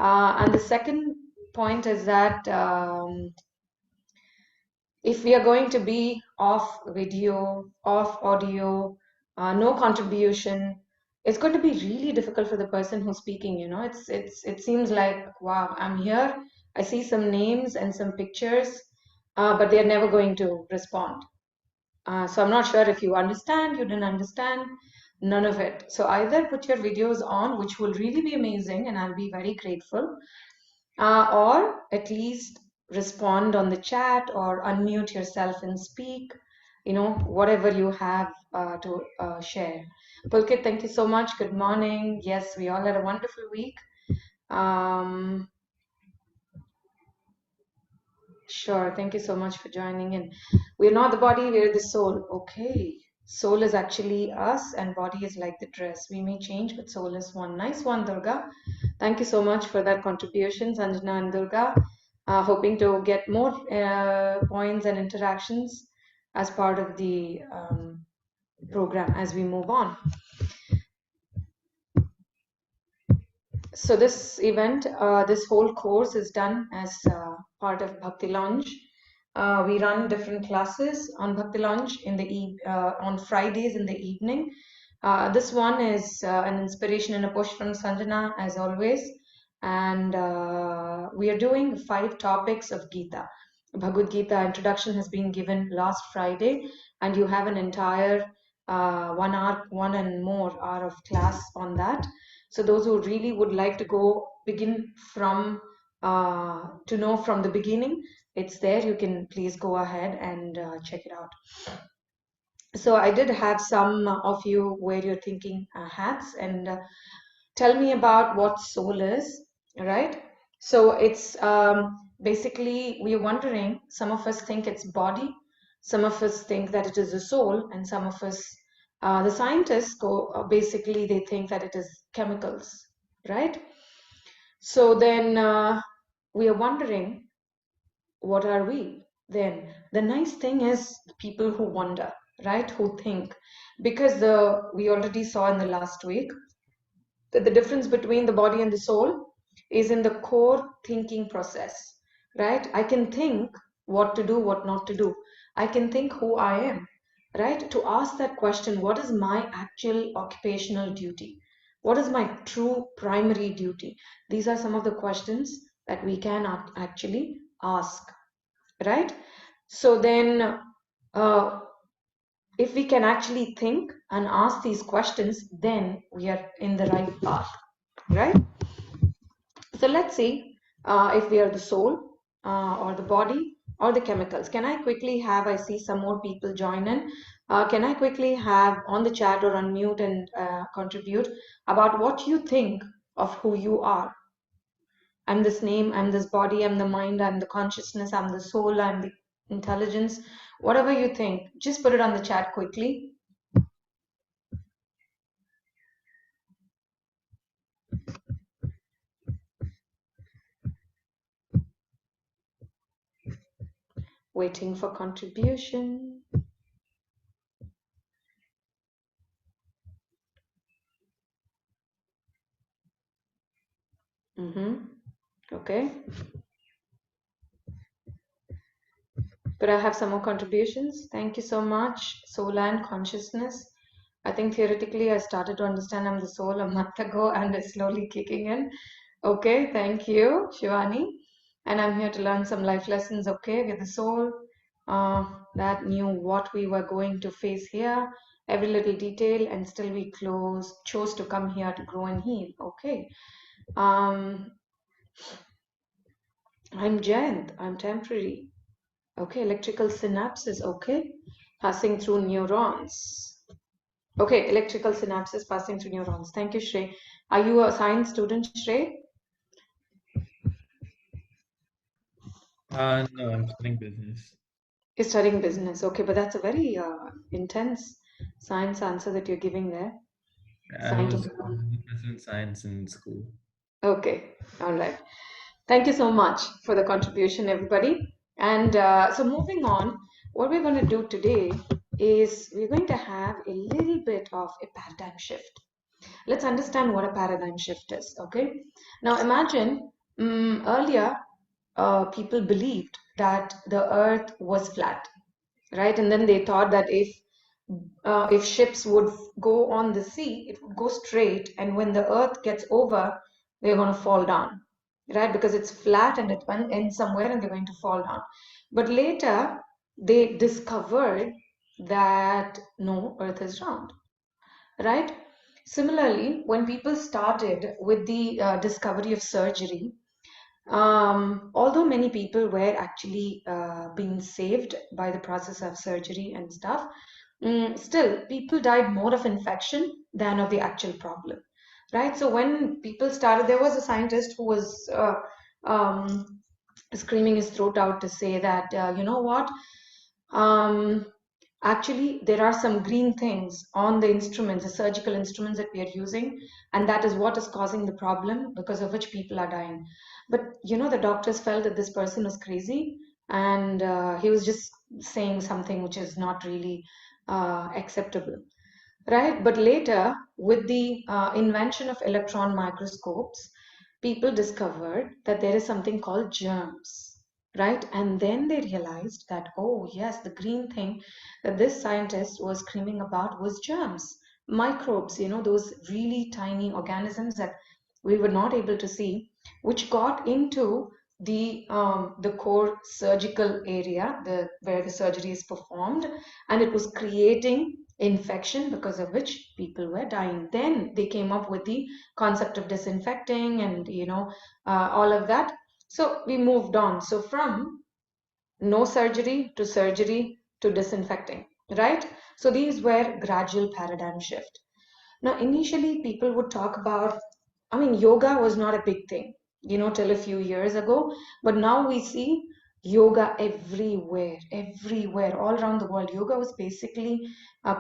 And the second point is that if we are going to be off video, off audio, no contribution, it's going to be really difficult for the person who's speaking. It seems like, wow, I'm here, I see some names and some pictures, but they're never going to respond. So I'm not sure if you understand, you didn't understand, none of it. So either put your videos on, which will really be amazing, and I'll be very grateful, or at least respond on the chat or unmute yourself and speak, whatever you have to share. Pulkit, thank you so much. Good morning. Yes, we all had a wonderful week. Sure, thank you so much for joining in. We're not the body, we're the soul. Okay, soul is actually us and body is like the dress. We may change, but soul is one. Nice one, Durga. Thank you so much for that contribution, Sanjana and Durga. Hoping to get more points and interactions as part of the program as we move on. So this event, this whole course is done as part of Bhakti Lounge. We run different classes on Bhakti Lounge on Fridays in the evening. This one is an inspiration and a push from Sanjana, as always. And we are doing 5 topics of Gita. Bhagavad Gita introduction has been given last Friday, and you have an entire 1 and more hour of class on that. So those who really would like to begin from to know from the beginning, it's there. You can please go ahead and check it out. So I did have some of you wear your thinking hats and tell me about what soul is, right? So it's basically, we're wondering, some of us think it's body, some of us think that it is a soul, and some of us, the scientists basically they think that it is chemicals, right? So then we are wondering, what are we then? The nice thing is people who wonder, right? Who think, because we already saw in the last week that the difference between the body and the soul is in the core thinking process, right? I can think what to do, what not to do. I can think who I am, right? To ask that question, what is my actual occupational duty? What is my true primary duty? These are some of the questions that we can actually ask, right? So then if we can actually think and ask these questions, then we are in the right path, right? So let's see if we are the soul or the body or the chemicals. Can I quickly have, I see some more people join in. Can I quickly have on the chat or unmute and contribute about what you think of who you are? I'm this name, I'm this body, I'm the mind, I'm the consciousness, I'm the soul, I'm the intelligence. Whatever you think, just put it on the chat quickly. Waiting for contribution. Okay. But I have some more contributions. Thank you so much. Soul and consciousness. I think theoretically I started to understand I'm the soul a month ago and it's slowly kicking in. Okay, thank you, Shivani. And I'm here to learn some life lessons. Okay, we're the soul that knew what we were going to face here, every little detail, and still we chose to come here to grow and heal. Okay. I'm Jayant. I'm temporary. Okay, electrical synapses, okay, passing through neurons. Okay, electrical synapses passing through neurons. Thank you, Shrey. Are you a science student, Shrey? No, I'm studying business. You're studying business, okay, but that's a very intense science answer that you're giving there. I was Scientific. interested in science in school. Okay, all right. Thank you so much for the contribution, everybody. And so moving on, what we're going to do today is we're going to have a little bit of a paradigm shift. Let's understand what a paradigm shift is, okay? Now imagine Earlier, people believed that the earth was flat, right? And then they thought that if ships would go on the sea, it would go straight, and when the earth gets over, they're going to fall down, right? Because it's flat and it ends somewhere and they're going to fall down. But later, they discovered that no, earth is round, right? Similarly, when people started with the discovery of surgery, although many people were actually being saved by the process of surgery and stuff, still people died more of infection than of the actual problem, right? So when people started, there was a scientist who was um, screaming his throat out to say that, you know what? Um, Actually, there are some green things on the instruments, the surgical instruments that we are using, and that is what is causing the problem because of which people are dying. But the doctors felt that this person was crazy, and he was just saying something which is not really acceptable, right? But later, with the invention of electron microscopes, people discovered that there is something called germs, right? And then they realized that, oh, yes, the green thing that this scientist was screaming about was germs, microbes, those really tiny organisms that we were not able to see, which got into the core surgical area, the where the surgery is performed, and it was creating infection because of which people were dying. Then they came up with the concept of disinfecting and all of that. So we moved on. So from no surgery to disinfecting, right? So these were gradual paradigm shift. Now, initially, people would talk about, I mean, yoga was not a big thing, till a few years ago. But now we see yoga everywhere, everywhere, all around the world. Yoga was basically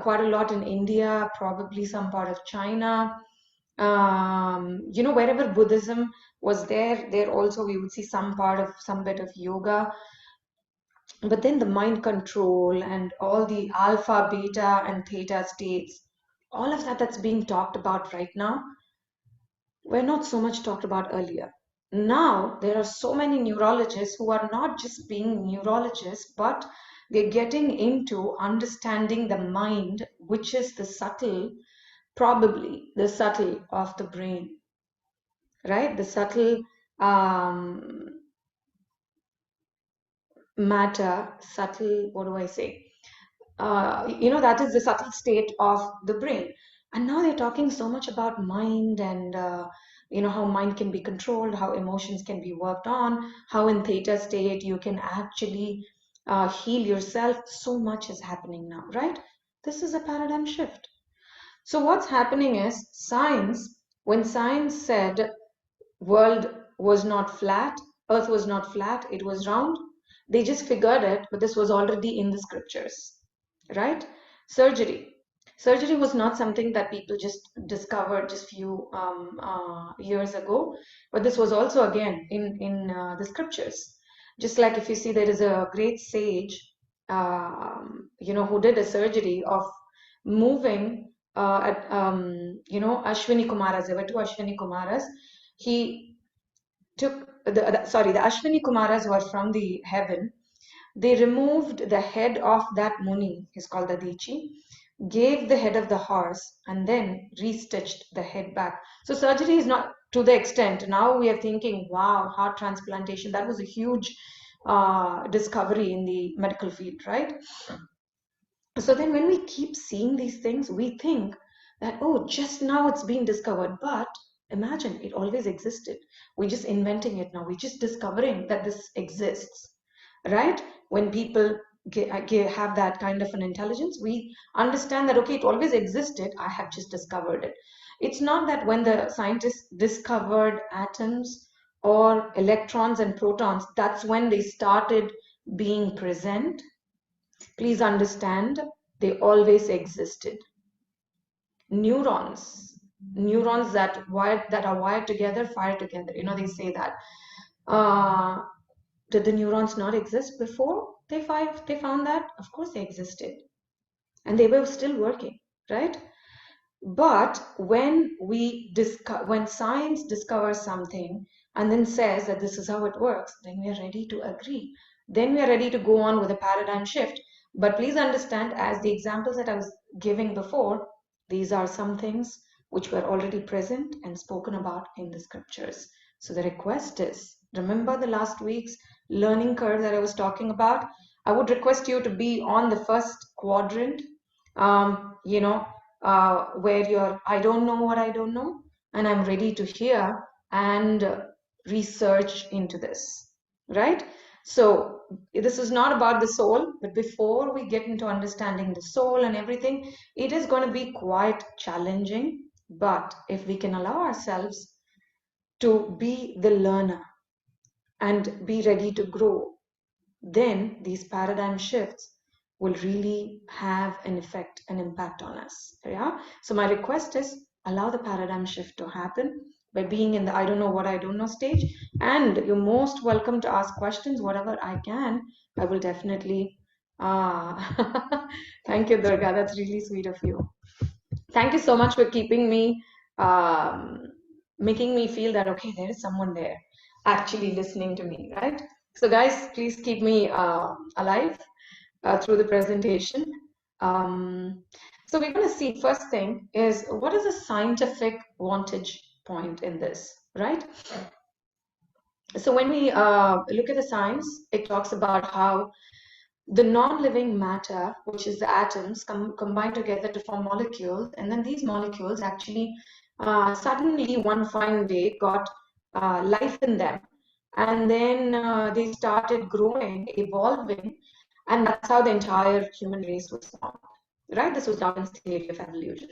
quite a lot in India, probably some part of China. Wherever Buddhism was there also we would see some bit of yoga. But then the mind control and all the alpha, beta, and theta states, all of that's being talked about right now, were not so much talked about earlier. Now, there are so many neurologists who are not just being neurologists, but they're getting into understanding the mind, which is probably the subtle of the brain, right? The subtle um, matter, subtle, what do I say? That is the subtle state of the brain. And now they're talking so much about mind and how mind can be controlled, how emotions can be worked on, how in theta state you can actually heal yourself. So much is happening now, right? This is a paradigm shift. So what's happening is science, when science said world was not flat, earth was not flat, it was round, they just figured it, but this was already in the scriptures, right? Surgery was not something that people just discovered just few years ago, but this was also again in the scriptures. Just like if you see, there is a great sage who did a surgery of moving at Ashwini Kumaras. There were two Ashwini Kumaras. He took the Ashwini Kumaras who are from the heaven. They removed the head of that Muni, he's called the Dichi, gave the head of the horse, and then restitched the head back. So surgery is not to the extent. Now we are thinking, wow, heart transplantation, that was a huge discovery in the medical field, right? So then when we keep seeing these things, we think that, oh, just now it's been discovered. But imagine it always existed. We're just inventing it now. We're just discovering that this exists, right? When people have that kind of an intelligence, we understand that, okay, it always existed. I have just discovered it. It's not that when the scientists discovered atoms or electrons and protons, that's when they started being present. Please understand, they always existed. Neurons that are wired together fire together. They say that. Uh, did the neurons not exist before they found that? Of course they existed, and they were still working, right? But when science discovers something, and then says that this is how it works, then we are ready to agree. Then we are ready to go on with a paradigm shift. But please understand, as the examples that I was giving before, these are some things which were already present and spoken about in the scriptures. So the request is, remember the last week's learning curve that I was talking about? I would request you to be on the first quadrant, where you're, I don't know what I don't know, and I'm ready to hear and research into this, right? So this is not about the soul, but before we get into understanding the soul and everything, it is going to be quite challenging. But if we can allow ourselves to be the learner and be ready to grow, then these paradigm shifts will really have an effect, an impact on us. Yeah. So my request is, allow the paradigm shift to happen by being in the I don't know what I don't know stage. And you're most welcome to ask questions, whatever I can. I will definitely. Thank you, Durga. That's really sweet of you. Thank you so much for keeping me, um, making me feel that, okay, there is someone there actually listening to me, right? So guys, please keep me alive through the presentation. So we're going to see, first thing is, what is the scientific vantage point in this, right? So when we look at the science, it talks about how the non-living matter, which is the atoms, combine together to form molecules, and then these molecules actually suddenly one fine day got life in them, and then they started growing, evolving, and that's how the entire human race was formed. Right? This was Darwin's theory of evolution.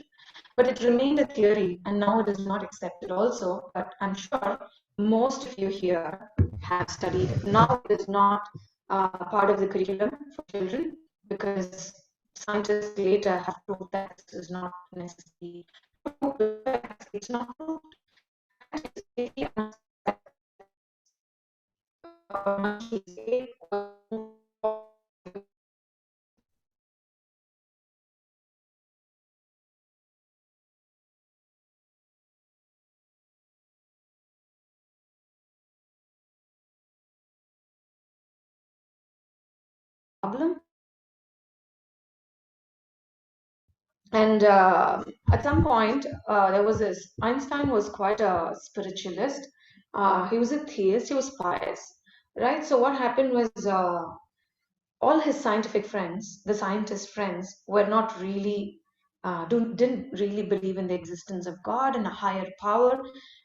But it remained a theory, and now it is not accepted also. But I'm sure most of you here have studied it. Now it is not part of the curriculum for children, because scientists later have proved that this is not necessary. It's not proved. Problem. And at some point, there was this, Einstein was quite a spiritualist. He was a theist, he was pious, right? So what happened was, all his scientific friends, the scientist friends, were not really, didn't really believe in the existence of God and a higher power,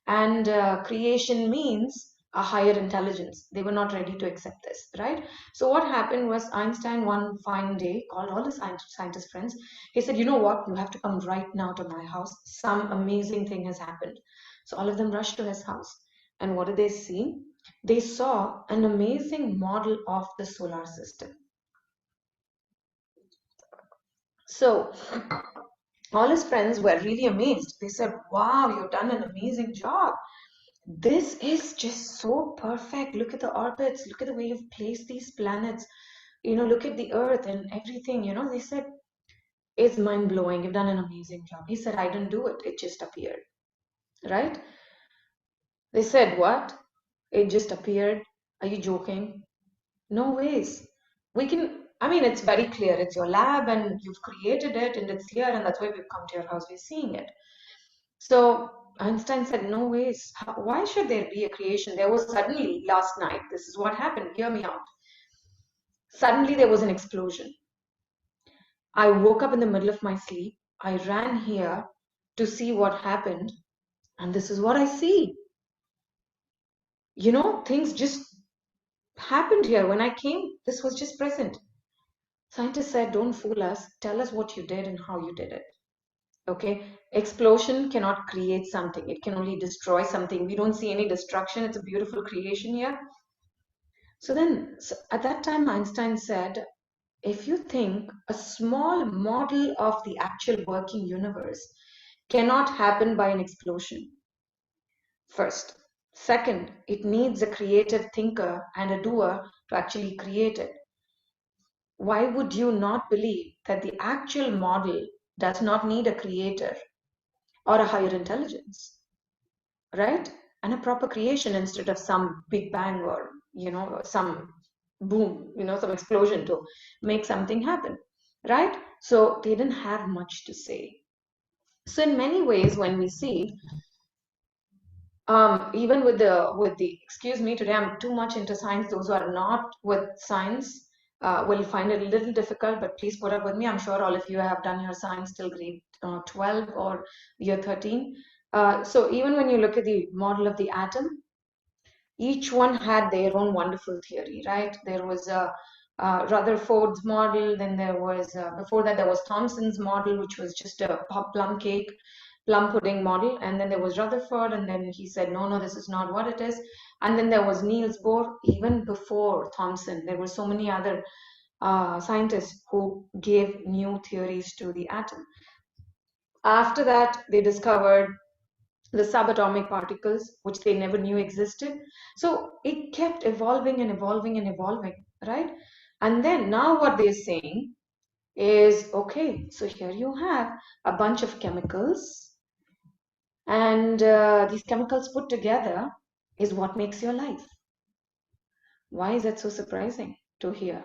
and creation means a higher intelligence. They were not ready to accept this, right? So what happened was, Einstein one fine day called all his scientist friends. He said, you know what, you have to come right now to my house. Some amazing thing has happened. So all of them rushed to his house. And what did they see? They saw an amazing model of the solar system. So all his friends were really amazed. They said, wow, you've done an amazing job. This is just so perfect. Look at the orbits. Look at the way you've placed these planets. Look at the earth and everything. They said, it's mind blowing. You've done an amazing job. He said, I didn't do it. It just appeared. Right? They said, what? It just appeared. Are you joking? No ways. It's very clear. It's your lab and you've created it and it's here, and that's why we've come to your house. We're seeing it. So Einstein said, no ways. Why should there be a creation? There was suddenly last night, this is what happened. Hear me out. Suddenly there was an explosion. I woke up in the middle of my sleep. I ran here to see what happened. And this is what I see. Things just happened here. When I came, this was just present. Scientists said, don't fool us. Tell us what you did and how you did it. Okay, explosion cannot create something. It can only destroy something. We don't see any destruction. It's a beautiful creation here. So then, at that time, Einstein said, if you think a small model of the actual working universe cannot happen by an explosion, first. Second, it needs a creative thinker and a doer to actually create it. Why would you not believe that the actual model does not need a creator or a higher intelligence, right? and a proper creation instead of some big bang or, some boom, some explosion to make something happen, right? So they didn't have much to say. So in many ways, when we see, even with the excuse me, today I'm too much into science. Those who are not with science will find it a little difficult, but please put up with me. I'm sure all of you have done your science till grade 12 or year 13. So even when you look at the model of the atom, each one had their own wonderful theory, right? There was a Rutherford's model, then there was, before that, there was Thomson's model, which was just a plum cake, plum pudding model. And then there was Rutherford, and then he said, no, no, this is not what it is. And then there was Niels Bohr, even before Thomson. There were so many other scientists who gave new theories to the atom. After that, they discovered the subatomic particles, which they never knew existed. So it kept evolving and evolving and evolving, right? And then now what they're saying is, okay, so here you have a bunch of chemicals, and these chemicals put together is what makes your life. Why is that so surprising to hear,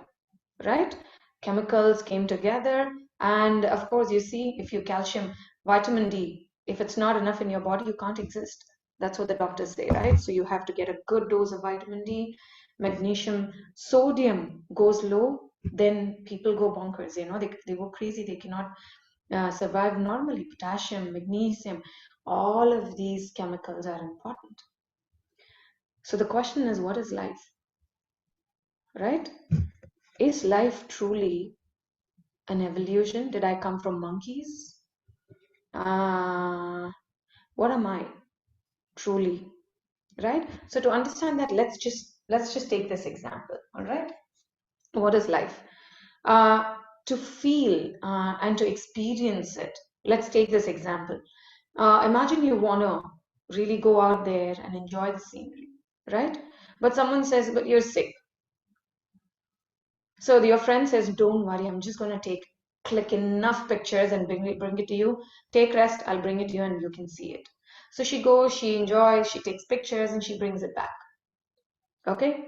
right? Chemicals came together, and of course, you see, if you calcium, vitamin D, if it's not enough in your body, you can't exist. That's what the doctors say, right? So you have to get a good dose of vitamin D, magnesium, sodium goes low, then people go bonkers, they go crazy, they cannot survive normally. Potassium, magnesium, all of these chemicals are important. So the question is, what is life, right? Is life truly an evolution? Did I come from monkeys? What am I truly, right? So to understand that, let's just take this example. All right, what is life? To feel and to experience it, let's take this example. Imagine you want to really go out there and enjoy the scenery, right? But someone says, but you're sick. So your friend says, don't worry, I'm just going to click enough pictures and bring it to you. Take rest, I'll bring it to you and you can see it. So she goes, she enjoys, she takes pictures and she brings it back. Okay,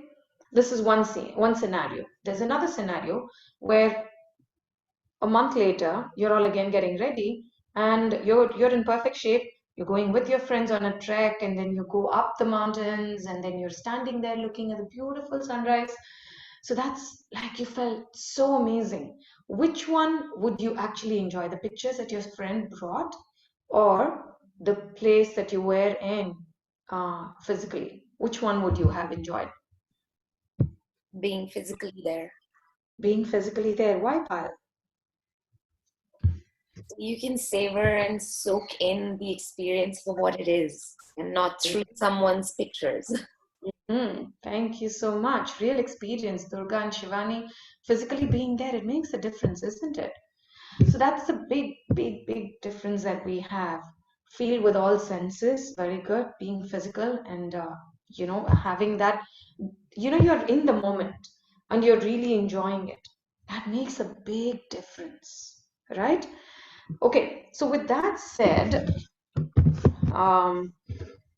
this is one scenario. There's another scenario where a month later, you're all again getting ready and you're in perfect shape. You're going with your friends on a trek, and then you go up the mountains, and then you're standing there looking at the beautiful sunrise. So that's like, you felt so amazing. Which one would you actually enjoy? The pictures that your friend brought, or the place that you were in physically? Which one would you have enjoyed? Being physically there. Being physically there. Why, Payal? You can savor and soak in the experience for what it is and not through someone's pictures. Thank you so much. Real experience, Durga and Shivani, physically being there, it makes a difference, isn't it? So that's the big, big, big difference that we have. Feel with all senses, very good, being physical and, having that, you're in the moment and you're really enjoying it. That makes a big difference, right? Okay, so with that said,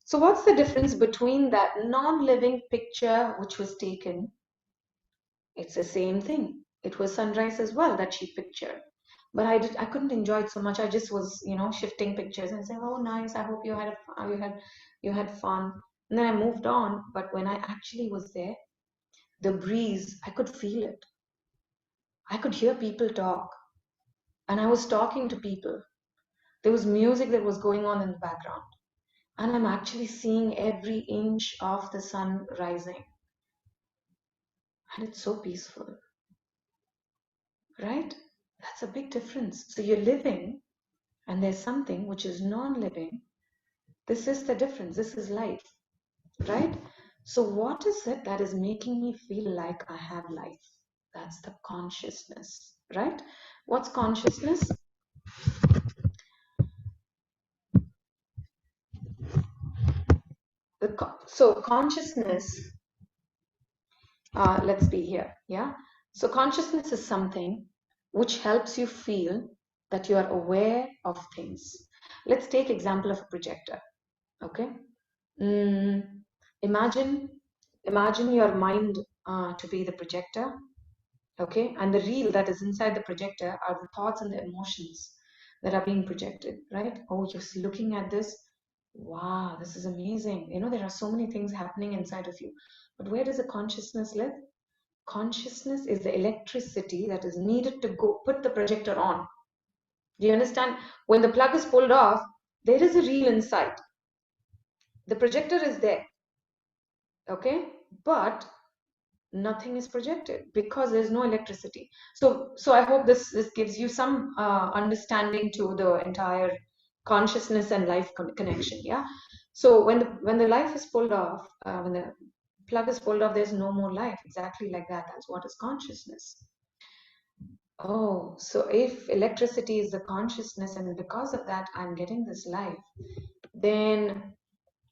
so what's the difference between that non-living picture which was taken? It's the same thing. It was sunrise as well that she pictured. But I couldn't enjoy it so much. I just was, shifting pictures and saying, "Oh, nice. I hope you had fun." And then I moved on. But when I actually was there, the breeze, I could feel it. I could hear people talk, and I was talking to people. There was music that was going on in the background, and I'm actually seeing every inch of the sun rising, and it's so peaceful, right? That's a big difference. So you're living, and there's something which is non-living. This is the difference. This is life, right? So what is it that is making me feel like I have life? That's the consciousness, right? What's consciousness? So consciousness, let's be here, yeah? So consciousness is something which helps you feel that you are aware of things. Let's take example of a projector, okay? Imagine your mind to be the projector, okay? And the reel that is inside the projector are the thoughts and the emotions that are being projected, right? Oh, you're looking at this. Wow, this is amazing. You know, there are so many things happening inside of you. But where does the consciousness live? Consciousness is the electricity that is needed to go put the projector on. Do you understand? When the plug is pulled off, there is a reel inside. The projector is there, okay? But nothing is projected because there's no electricity. So I hope this gives you some understanding to the entire consciousness and life connection. Yeah. So when the life is pulled off, when the plug is pulled off, there's no more life. Exactly like that. That's what is consciousness. Oh, so if electricity is the consciousness, and because of that I'm getting this life, then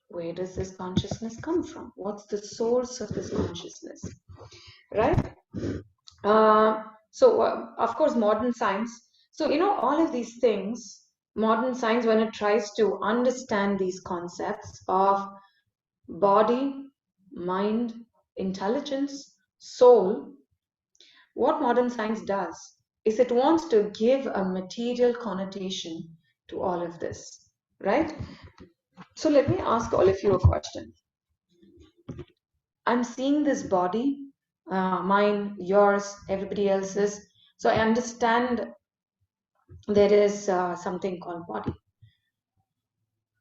where does this consciousness come from? What's the source of this consciousness? Right? Of course, modern science. So, you know, all of these things, modern science, when it tries to understand these concepts of body, mind, intelligence, soul, what modern science does is it wants to give a material connotation to all of this, right? So let me ask all of you a question. I'm seeing this body, mine, yours, everybody else's. So I understand there is something called body,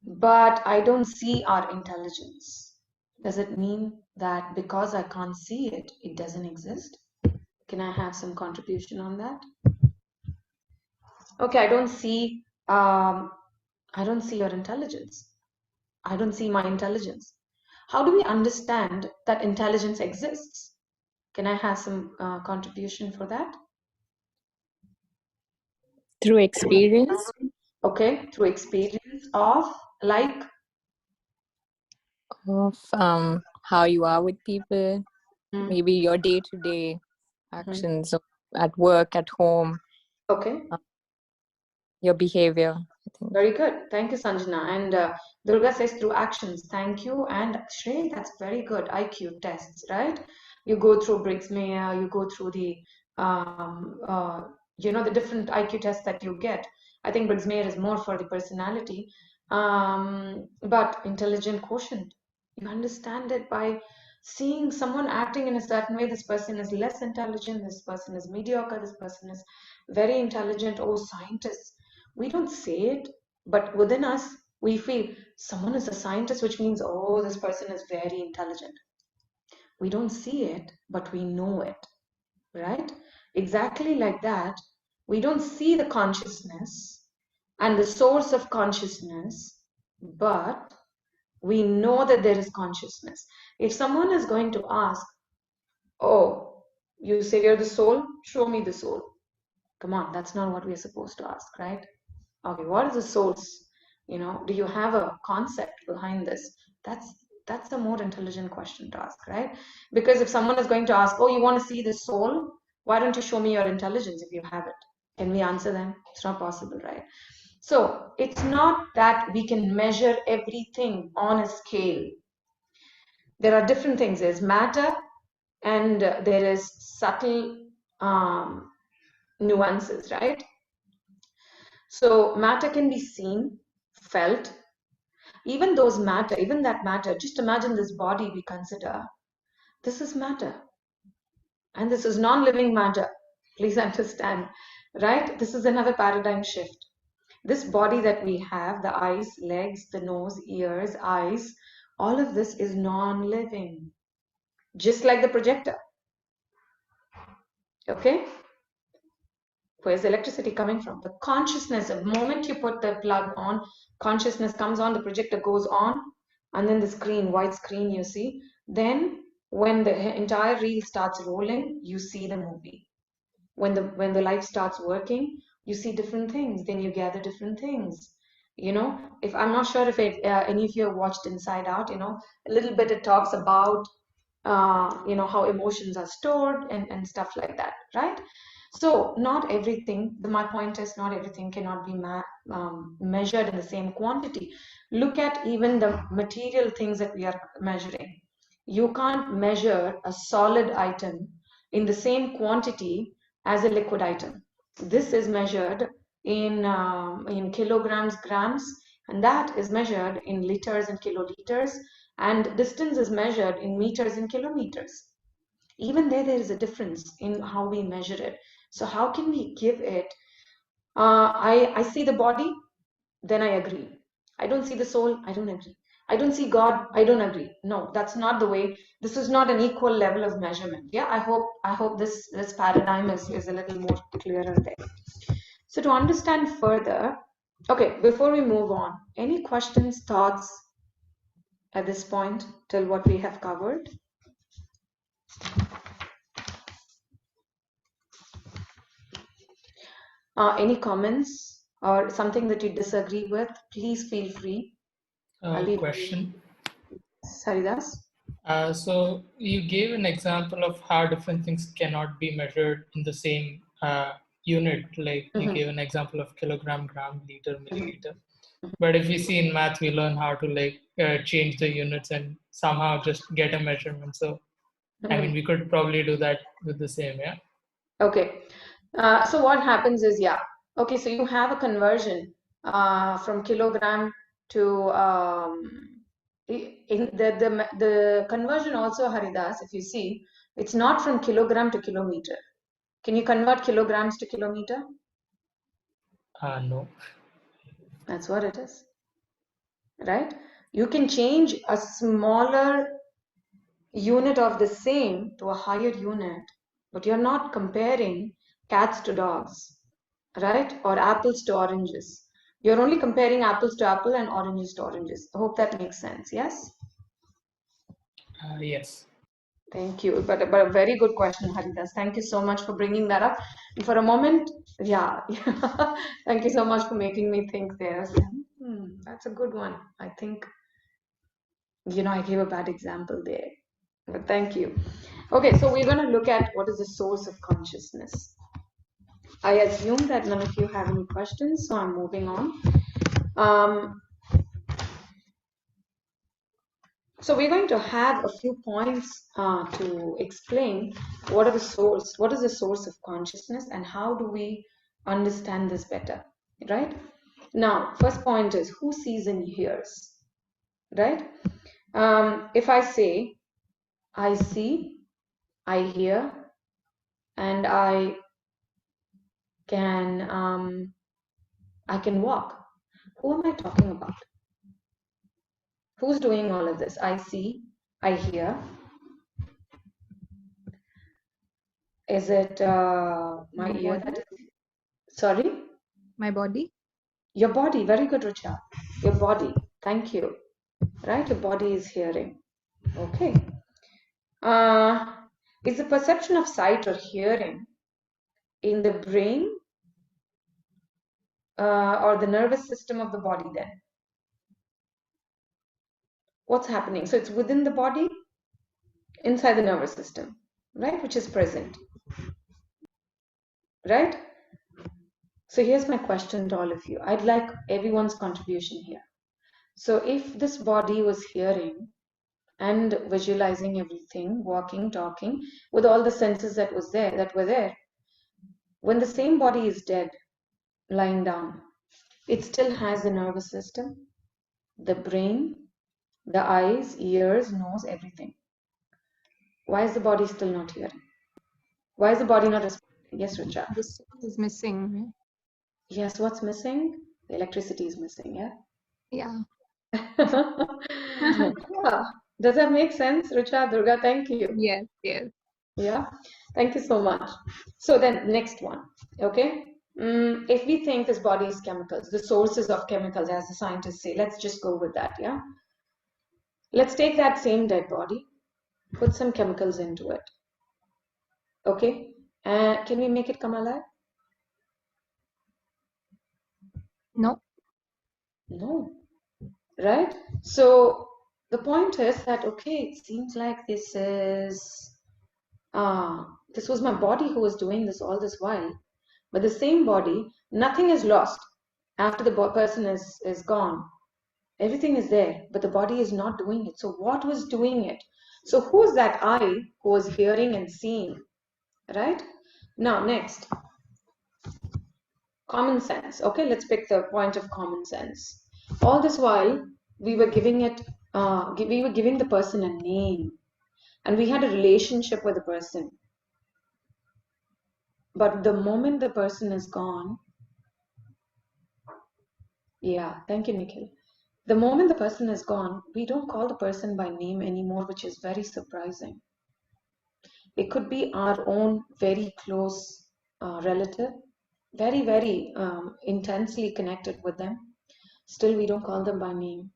but I don't see our intelligence. Does it mean that because I can't see it, it doesn't exist? Can I have some contribution on that? Okay, I don't see your intelligence. I don't see my intelligence. How do we understand that intelligence exists? Can I have some contribution for that? Through experience. Okay, through experience of like Of how you are with people, maybe your day-to-day actions at work, at home. Okay. Your behavior, I think. Very good. Thank you, Sanjana. And Durga says through actions. Thank you. And Shrey, that's very good. IQ tests, right? You go through Briggs-Meyer, you go through the, the different IQ tests that you get. I think Briggs-Meyer is more for the personality, but intelligent quotient. You understand it by seeing someone acting in a certain way. This person is less intelligent. This person is mediocre. This person is very intelligent. Oh, scientists. We don't say it, but within us, we feel someone is a scientist, which means, oh, this person is very intelligent. We don't see it, but we know it, right? Exactly like that. We don't see the consciousness and the source of consciousness, but we know that there is consciousness. If someone is going to ask, oh, you say you're the soul, show me the soul. Come on, that's not what we're supposed to ask, right? Okay, what is the source? You know, do you have a concept behind this? That's a more intelligent question to ask, right? Because if someone is going to ask, oh, you want to see the soul? Why don't you show me your intelligence if you have it? Can we answer them? It's not possible, right? So it's not that we can measure everything on a scale. There are different things. There's matter and there is subtle nuances, right? So matter can be seen, felt. Even that matter, just imagine this body we consider. This is matter. And this is non-living matter. Please understand, right? This is another paradigm shift. This body that we have, the eyes, legs, the nose, ears, eyes, all of this is non-living. Just like the projector. Okay? Where's the electricity coming from? The consciousness. The moment you put the plug on, consciousness comes on, the projector goes on, and then the screen, white screen you see. Then when the entire reel starts rolling, you see the movie. When the light starts working, you see different things. Then you gather different things. You know, if I'm not sure if any of you have watched Inside Out, you know, a little bit it talks about how emotions are stored and stuff like that, right? So not everything, my point is not everything cannot be measured in the same quantity. Look at even the material things that we are measuring. You can't measure a solid item in the same quantity as a liquid item. This is measured in kilograms, grams, and that is measured in liters and kiloliters, and distance is measured in meters and kilometers. Even there is a difference in how we measure it. So how can we give it? I see the body, then I agree. I don't see the soul, I don't agree. I don't see God, I don't agree. No, that's not the way. This is not an equal level of measurement. Yeah, I hope this paradigm is a little more clearer there. So to understand further, okay, before we move on, any questions, thoughts at this point till what we have covered? Any comments or something that you disagree with? Please feel free. Question. Haridas? So you gave an example of how different things cannot be measured in the same unit. Like you gave an example of kilogram, gram, liter, milliliter. But if we see in math, we learn how to change the units and somehow just get a measurement. So I mean, we could probably do that with the same, yeah? Okay. So what happens is, yeah. Okay, so you have a conversion from kilogram to in the conversion also, Haridas, if you see, it's not from kilogram to kilometer. Can you convert kilograms to kilometer? No. That's what it is. Right? You can change a smaller unit of the same to a higher unit, but you're not comparing cats to dogs, right? Or apples to oranges. You're only comparing apples to apple and oranges to oranges. I hope that makes sense. Yes? Yes. Thank you. But a very good question, Haridas. Thank you so much for bringing that up. And for a moment, yeah. Thank you so much for making me think there. That's a good one. I think, I gave a bad example there. But thank you. Okay, so we're going to look at what is the source of consciousness. I assume that none of you have any questions, so I'm moving on. So we're going to have a few points to explain what is the source of consciousness and how do we understand this better, right? Now, first point is who sees and hears, right? If I say, I see, I hear, and I can walk. Who am I talking about? Who's doing all of this? I see, I hear. Is it my ear that is? Sorry? My body? Your body. Very good, Richa. Your body. Thank you. Right? Your body is hearing. Okay. Is the perception of sight or hearing in the brain or the nervous system of the body then? What's happening? So it's within the body, inside the nervous system, right? Which is present. Right? So here's my question to all of you. I'd like everyone's contribution here. So if this body was hearing and visualizing everything, walking, talking, with all the senses that were there, when the same body is dead, lying down, it still has the nervous system, the brain, the eyes, ears, nose, everything. Why is the body still not hearing? Why is the body not responding? Yes, Richa. The soul is missing, right? Yes, what's missing? The electricity is missing, yeah? Yeah. Yeah. Does that make sense, Richa? Durga, thank you. Yes, yes. Yeah, thank you so much. So then next one, okay? If we think this body is chemicals, the sources of chemicals, as the scientists say, let's just go with that, yeah? Let's take that same dead body, put some chemicals into it, okay? Can we make it come alive? No. No, right? So the point is that, okay, it seems like this was my body who was doing this all this while. But the same body, nothing is lost. after the person is gone, everything is there, but the body is not doing it. So what was doing it? So who is that I who was hearing and seeing, right? Now, next, common sense. Okay, let's pick the point of common sense. All this while, we were giving it, we were giving the person a name, and we had a relationship with the person. But the moment the person is gone, yeah, thank you, Nikhil. The moment the person is gone, we don't call the person by name anymore, which is very surprising. It could be our own very close relative, very, very intensely connected with them. Still, we don't call them by name.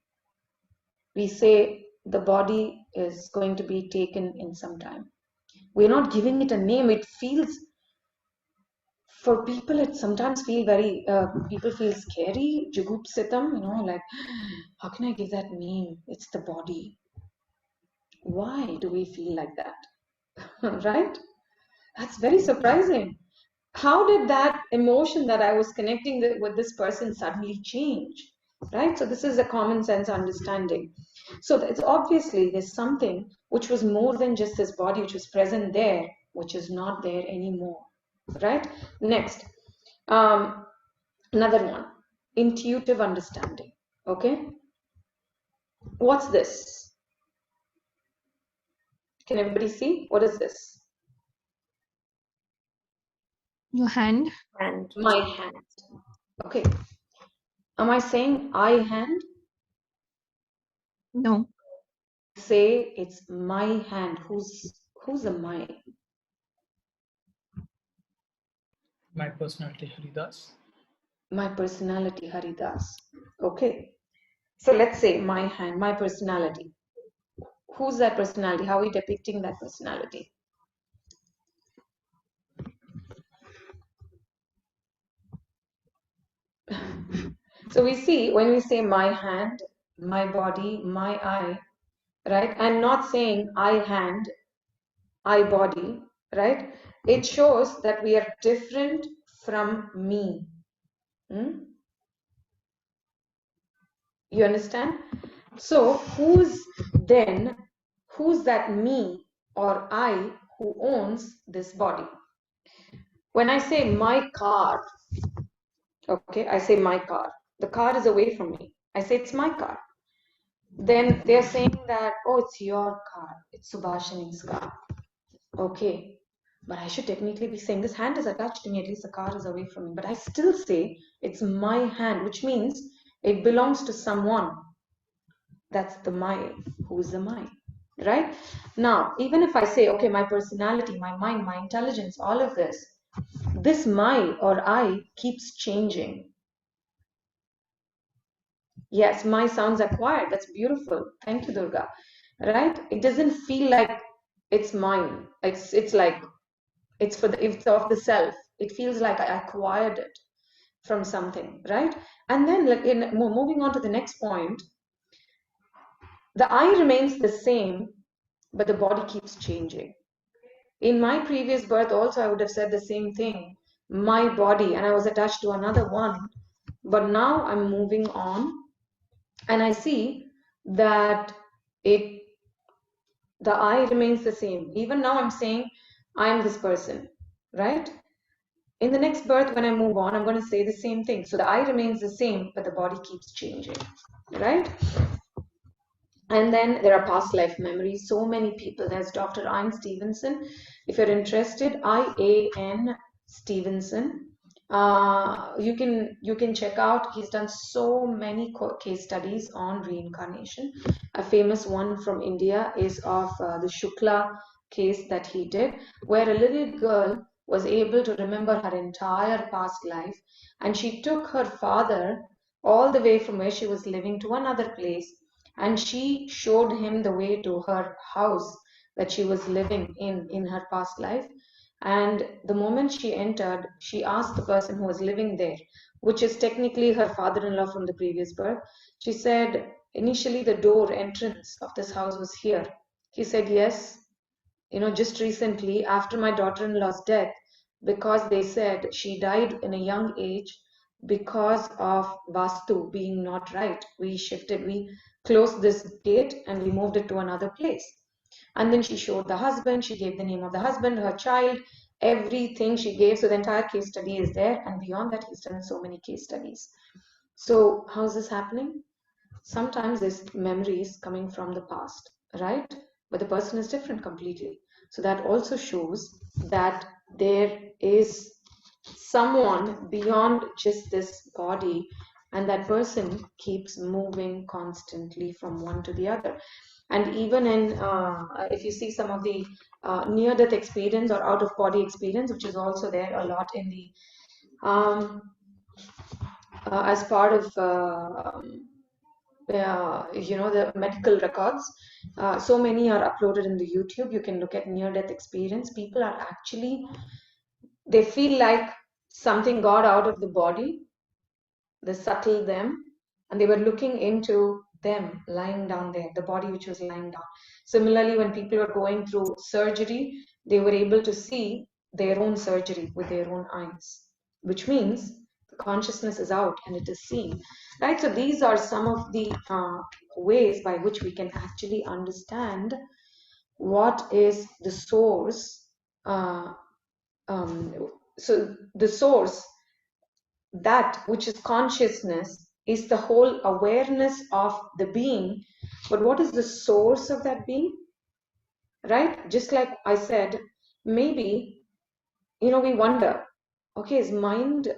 We say the body is going to be taken in some time. We're not giving it a name. It feels, for people, it sometimes feel very, people feel scary, jugupsitam, like, how can I give that name? It's the body. Why do we feel like that? Right? That's very surprising. How did that emotion that I was connecting with this person suddenly change? Right? So this is a common sense understanding. So it's obviously there's something which was more than just this body, which was present there, which is not there anymore. Right? Next, another one, intuitive understanding. Okay? What's this? Can everybody see? What is this? Your hand? And My hand. Okay. Am I saying I hand? No. Say it's my hand. Who's the my? My personality, Haridas. My personality, Haridas. Okay. So let's say my hand, my personality. Who's that personality? How are we depicting that personality? So we see when we say my hand, my body, my eye, right? I'm not saying I hand, I body, right? It shows that we are different from me. You understand? So who's that me or I who owns this body? When I say my car, okay, I say my car. The car is away from me. I say it's my car. Then they're saying that, oh, it's your car. It's Subhashini's car. Okay. But I should technically be saying this hand is attached to me, at least the car is away from me. But I still say it's my hand, which means it belongs to someone. That's the my. Who's the my? Right? Now, even if I say, okay, my personality, my mind, my intelligence, all of this my or I keeps changing. Yes, my sounds acquired. That's beautiful. Thank you, Durga. Right? It doesn't feel like it's mine. It's like it's of the self. It feels like I acquired it from something, right? And then, like moving on to the next point, the I remains the same, but the body keeps changing. In my previous birth, also, I would have said the same thing. My body, and I was attached to another one, but now I'm moving on, and I see that the I remains the same. Even now, I'm saying I am this person, right? In the next birth, when I move on, I'm going to say the same thing. So the I remains the same, but the body keeps changing, right? And then there are past life memories. So many people. There's Dr. Ian Stevenson. If you're interested, IAN Stevenson. You can check out. He's done so many case studies on reincarnation. A famous one from India is of the Shukla case that he did, where a little girl was able to remember her entire past life, and she took her father all the way from where she was living to another place, and she showed him the way to her house that she was living in her past life. And the moment she entered, she asked the person who was living there, which is technically her father-in-law from the previous birth. She said, initially the door entrance of this house was here. He said, yes, just recently after my daughter-in-law's death, because they said she died in a young age, because of Vastu being not right. We closed this gate and we moved it to another place. And then she showed the husband, she gave the name of the husband, her child, everything she gave. So the entire case study is there. And beyond that, he's done so many case studies. So how's this happening? Sometimes this memory is coming from the past, right? But the person is different completely. So that also shows that there is someone beyond just this body, and that person keeps moving constantly from one to the other. And even in, if you see some of the near-death experience or out-of-body experience, which is also there a lot in the, as part of, the medical records, so many are uploaded in the YouTube. You can look at near-death experience. People are actually, they feel like something got out of the body, the subtle them, and they were looking into them lying down there, the body which was lying down. Similarly, when people were going through surgery, they were able to see their own surgery with their own eyes, which means the consciousness is out and it is seen, right? So these are some of the ways by which we can actually understand what is the source. So the source, that which is consciousness, is the whole awareness of the being. But what is the source of that being? Right? Just like I said, maybe, we wonder, okay, is mind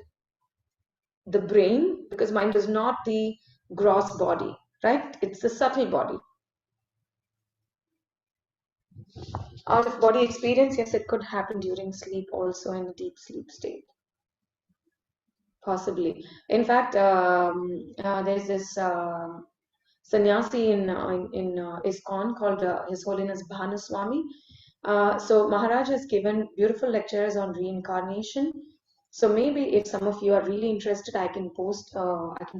the brain? Because mind is not the gross body, right? It's the subtle body. Out of body experience, yes, it could happen during sleep also, in a deep sleep state. Possibly. In fact, there's this sannyasi in ISKCON called His Holiness Bhanaswami. So Maharaj has given beautiful lectures on reincarnation. So maybe if some of you are really interested, I can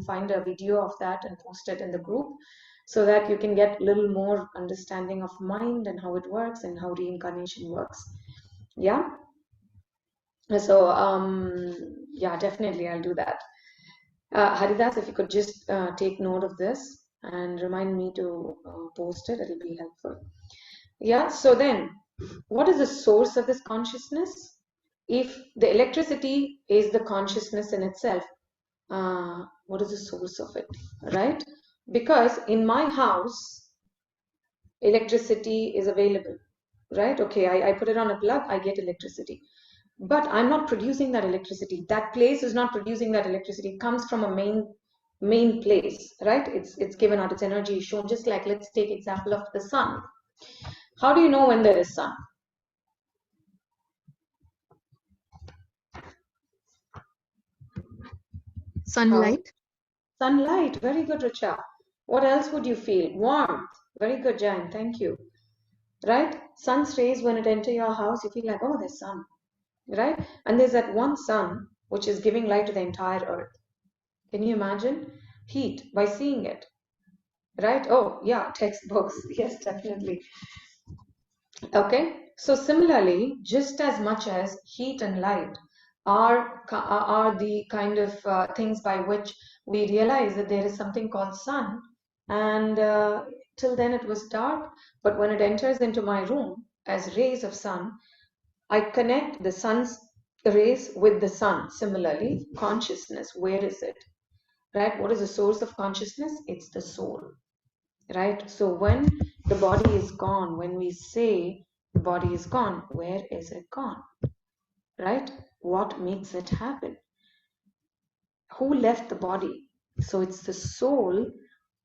find a video of that and post it in the group, so that you can get a little more understanding of mind and how it works and how reincarnation works. Yeah. So yeah, definitely I'll do that. Haridas, if you could just take note of this and remind me to post it, it'll be helpful. Yeah, so then, what is the source of this consciousness? If the electricity is the consciousness in itself, what is the source of it, right? Because in my house, electricity is available, right? Okay, I put it on a plug, I get electricity. But I'm not producing that electricity. That place is not producing that electricity. It comes from a main place, right? It's given out, its energy is shown. Just like, let's take example of the sun. How do you know when there is sun? Sunlight. Sunlight. Very good, Richa. What else would you feel? Warmth. Very good, Jan. Thank you. Right? Sun's rays, when it enter your house, you feel like, oh, there's sun. Right? And there's that one sun which is giving light to the entire earth. Can you imagine? Heat, by seeing it. Right? Oh, yeah, textbooks. Yes, definitely. Okay. So similarly, just as much as heat and light are the kind of things by which we realize that there is something called sun, and till then it was dark, but when it enters into my room as rays of sun, I connect the sun's rays with the sun. Similarly, consciousness, where is it? Right? What is the source of consciousness? It's the soul. Right? So when the body is gone, when we say the body is gone, where is it gone? Right? What makes it happen? Who left the body? So it's the soul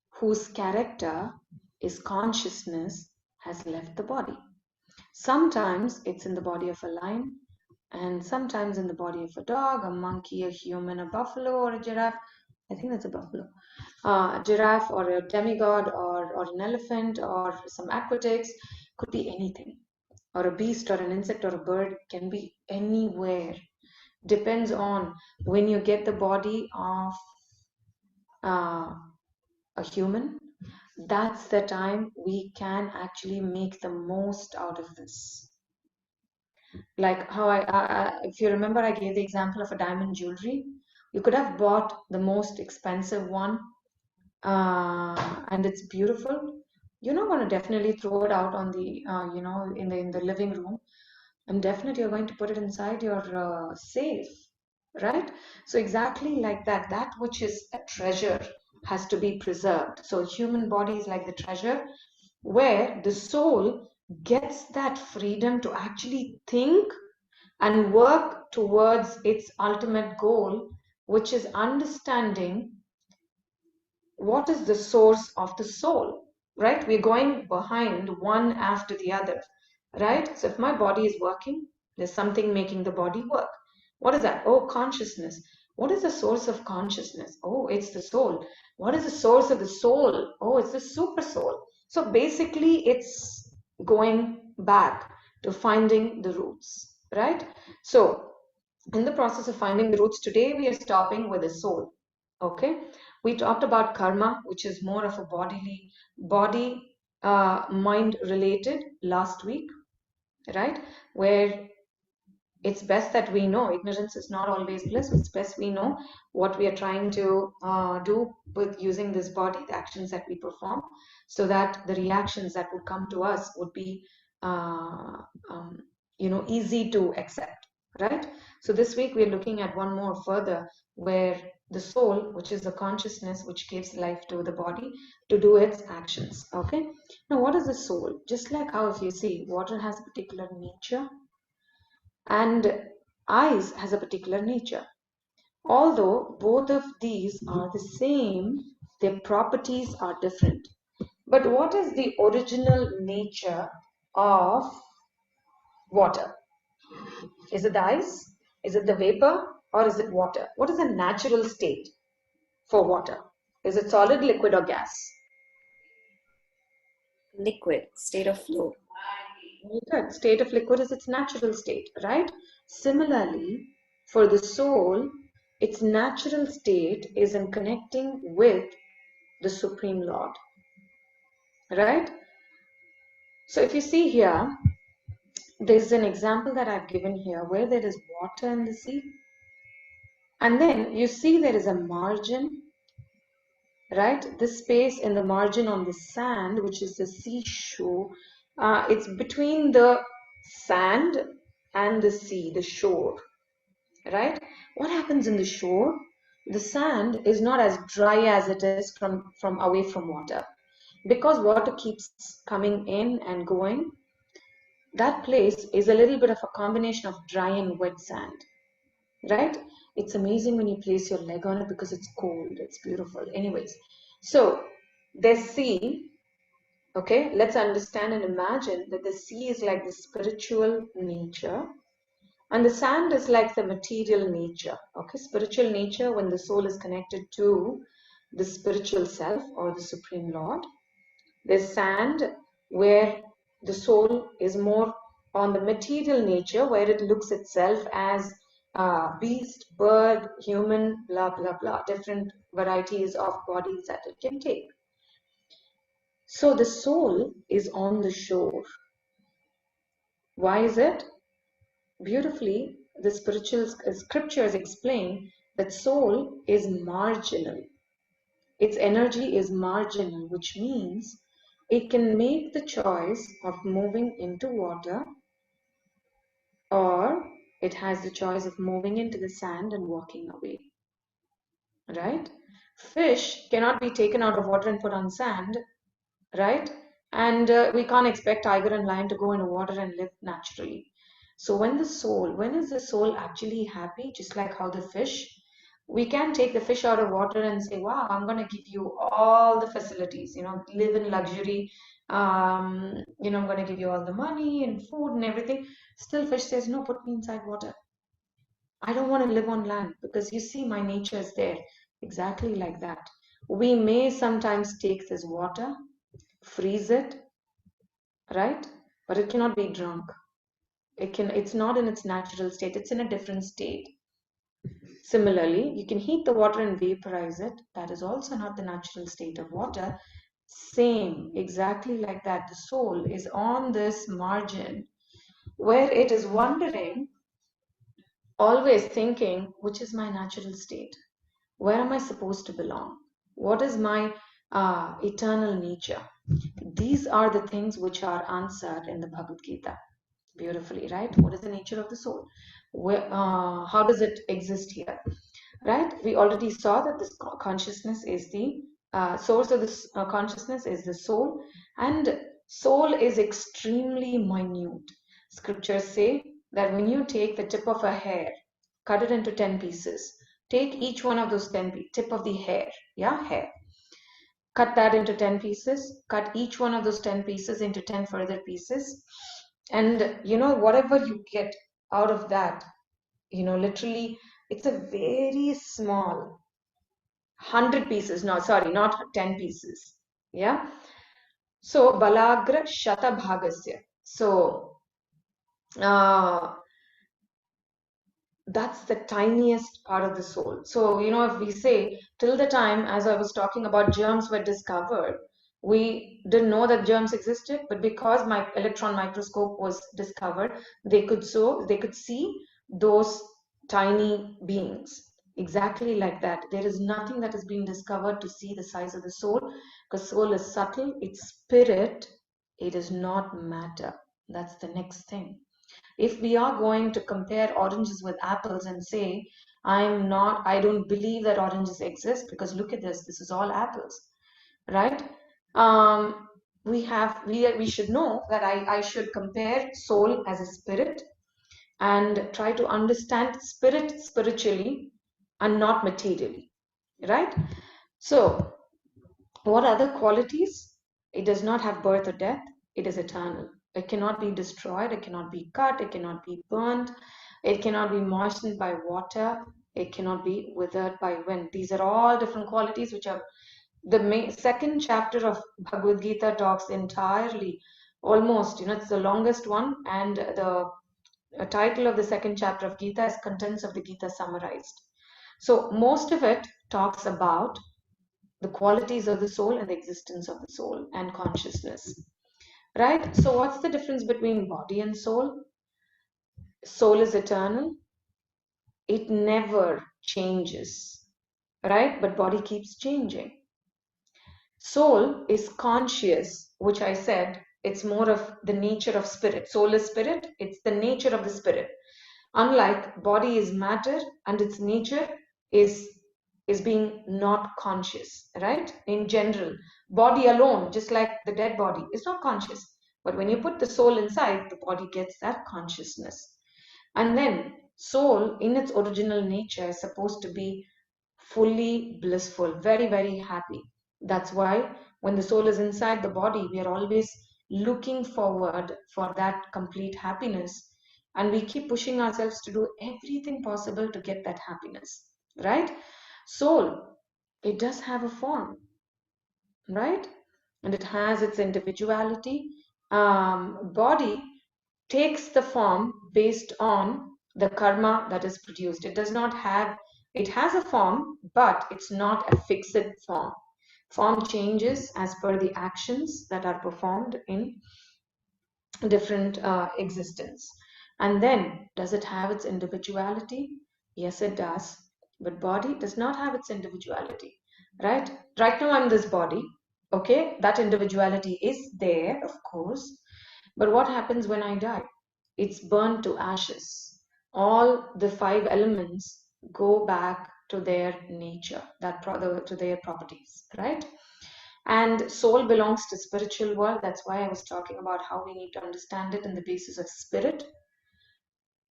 whose character is consciousness has left the body. Sometimes it's in the body of a lion, and sometimes in the body of a dog, a monkey, a human, a buffalo, or a giraffe. I think that's a buffalo. A giraffe, or a demigod, or an elephant, or some aquatics. Could be anything. Or a beast, or an insect, or a bird. Can be anywhere. Depends on when you get the body of a human. That's the time we can actually make the most out of this. Like how if you remember, I gave the example of a diamond jewelry. You could have bought the most expensive one, and it's beautiful. You're not going to definitely throw it out on the, in the living room, and definitely you're going to put it inside your safe, right? So exactly like that, that which is a treasure has to be preserved. So human body is like the treasure, where the soul gets that freedom to actually think and work towards its ultimate goal, which is understanding what is the source of the soul, right? We're going behind one after the other, right? So if my body is working, there's something making the body work. What is that? Oh, consciousness. What is the source of consciousness? Oh, it's the soul. What is the source of the soul? Oh, it's the super soul. So basically, it's going back to finding the roots, right? So in the process of finding the roots, today we are stopping with the soul. Okay, we talked about karma, which is more of a body mind related last week, right? Where it's best that we know ignorance is not always bliss. It's best we know what we are trying to do with using this body, the actions that we perform, so that the reactions that would come to us would be uh, easy to accept, right? So this week we're looking at one more further, where the soul, which is the consciousness which gives life to the body, to do its actions. Okay, now what is the soul? Just like how, if you see, water has a particular nature and ice has a particular nature. Although both of these are the same, their properties are different. But what is the original nature of water? Is it the ice? Is it the vapor? Or is it water? What is the natural state for water? Is it solid, liquid, or gas? Liquid, state of flow. Good. State of liquid is its natural state, right? Similarly, for the soul, its natural state is in connecting with the Supreme Lord, right? So if you see here, there's an example that I've given here where there is water in the sea, and then you see there is a margin, right? This space in the margin on the sand, which is the seashore, it's between the sand and the sea, the shore, right? What happens in the shore? The sand is not as dry as it is from away from water. Because water keeps coming in and going, that place is a little bit of a combination of dry and wet sand, right? It's amazing when you place your leg on it because it's cold, it's beautiful. Anyways, so the sea, okay, let's understand and imagine that the sea is like the spiritual nature, and the sand is like the material nature. Okay, spiritual nature, when the soul is connected to the spiritual self or the Supreme Lord. There's sand, where the soul is more on the material nature, where it looks itself as beast, bird, human, blah, blah, blah, different varieties of bodies that it can take. So the soul is on the shore. Why is it? Beautifully, the spiritual scriptures explain that soul is marginal. Its energy is marginal, which means it can make the choice of moving into water, or it has the choice of moving into the sand and walking away, right? Fish cannot be taken out of water and put on sand, right? And we can't expect tiger and lion to go into water and live naturally. So when is the soul actually happy? Just like how the fish, we can take the fish out of water and say, wow, I'm going to give you all the facilities, live in luxury. I'm going to give you all the money and food and everything. Still fish says, no, put me inside water. I don't want to live on land because you see, my nature is there. Exactly like that. We may sometimes take this water, freeze it, right? But it cannot be drunk. It's not in its natural state. It's in a different state. Similarly, you can heat the water and vaporize it. That is also not the natural state of water. Same, exactly like that. The soul is on this margin where it is wondering, always thinking, which is my natural state? Where am I supposed to belong? What is my eternal nature? These are the things which are answered in the Bhagavad Gita beautifully, right? What is the nature of the soul? How does it exist here? Right? We already saw that this consciousness is the source of this consciousness is the soul, and soul is extremely minute. Scriptures say that when you take the tip of a hair, cut it into 10 pieces, take each one of those 10 tip of the hair, hair, cut that into 10 pieces, cut each one of those 10 pieces into 10 further pieces, and whatever you get out of that, literally it's a very small 100 pieces, no, sorry, not 10 pieces. Yeah. So balagra shata bhagasya. So that's the tiniest part of the soul. So, if we say till the time, as I was talking about, germs were discovered, we didn't know that germs existed, but because my electron microscope was discovered, they could see those tiny beings. Exactly like that. There is nothing that has been discovered to see the size of the soul, because soul is subtle, it's spirit, it is not matter. That's the next thing. If we are going to compare oranges with apples and say, I don't believe that oranges exist because look at this is all apples, right? We should know that I should compare soul as a spirit and try to understand spirit spiritually and not materially, right? So what other qualities? It does not have birth or death. It is eternal. It cannot be destroyed. It cannot be cut. It cannot be burnt. It cannot be moistened by water. It cannot be withered by wind. These are all different qualities which are the second chapter of Bhagavad Gita talks entirely, almost, it's the longest one, and the title of the second chapter of Gita is Contents of the Gita Summarized. So most of it talks about the qualities of the soul and the existence of the soul and consciousness, right? So what's the difference between body and soul? Soul is eternal, it never changes, right? But body keeps changing. Soul is conscious, which I said it's more of the nature of spirit. Soul is spirit, it's the nature of the spirit. Unlike body is matter and its nature is being not conscious, right? In general, body alone, just like the dead body, is not conscious. But when you put the soul inside, the body gets that consciousness. And then soul in its original nature is supposed to be fully blissful, very, very happy. That's why when the soul is inside the body, we are always looking forward for that complete happiness. And we keep pushing ourselves to do everything possible to get that happiness, right? Soul, it does have a form, right? And it has its individuality. Body takes the form based on the karma that is produced. It does not have, it has a form, but it's not a fixed form. Form changes as per the actions that are performed in different existence. And then, does it have its individuality? Yes, it does. But body does not have its individuality, right? Right now I'm this body, okay? That individuality is there, of course. But what happens when I die? It's burned to ashes. All the 5 elements go back to their nature, to their properties, right? And soul belongs to spiritual world. That's why I was talking about how we need to understand it in the basis of spirit.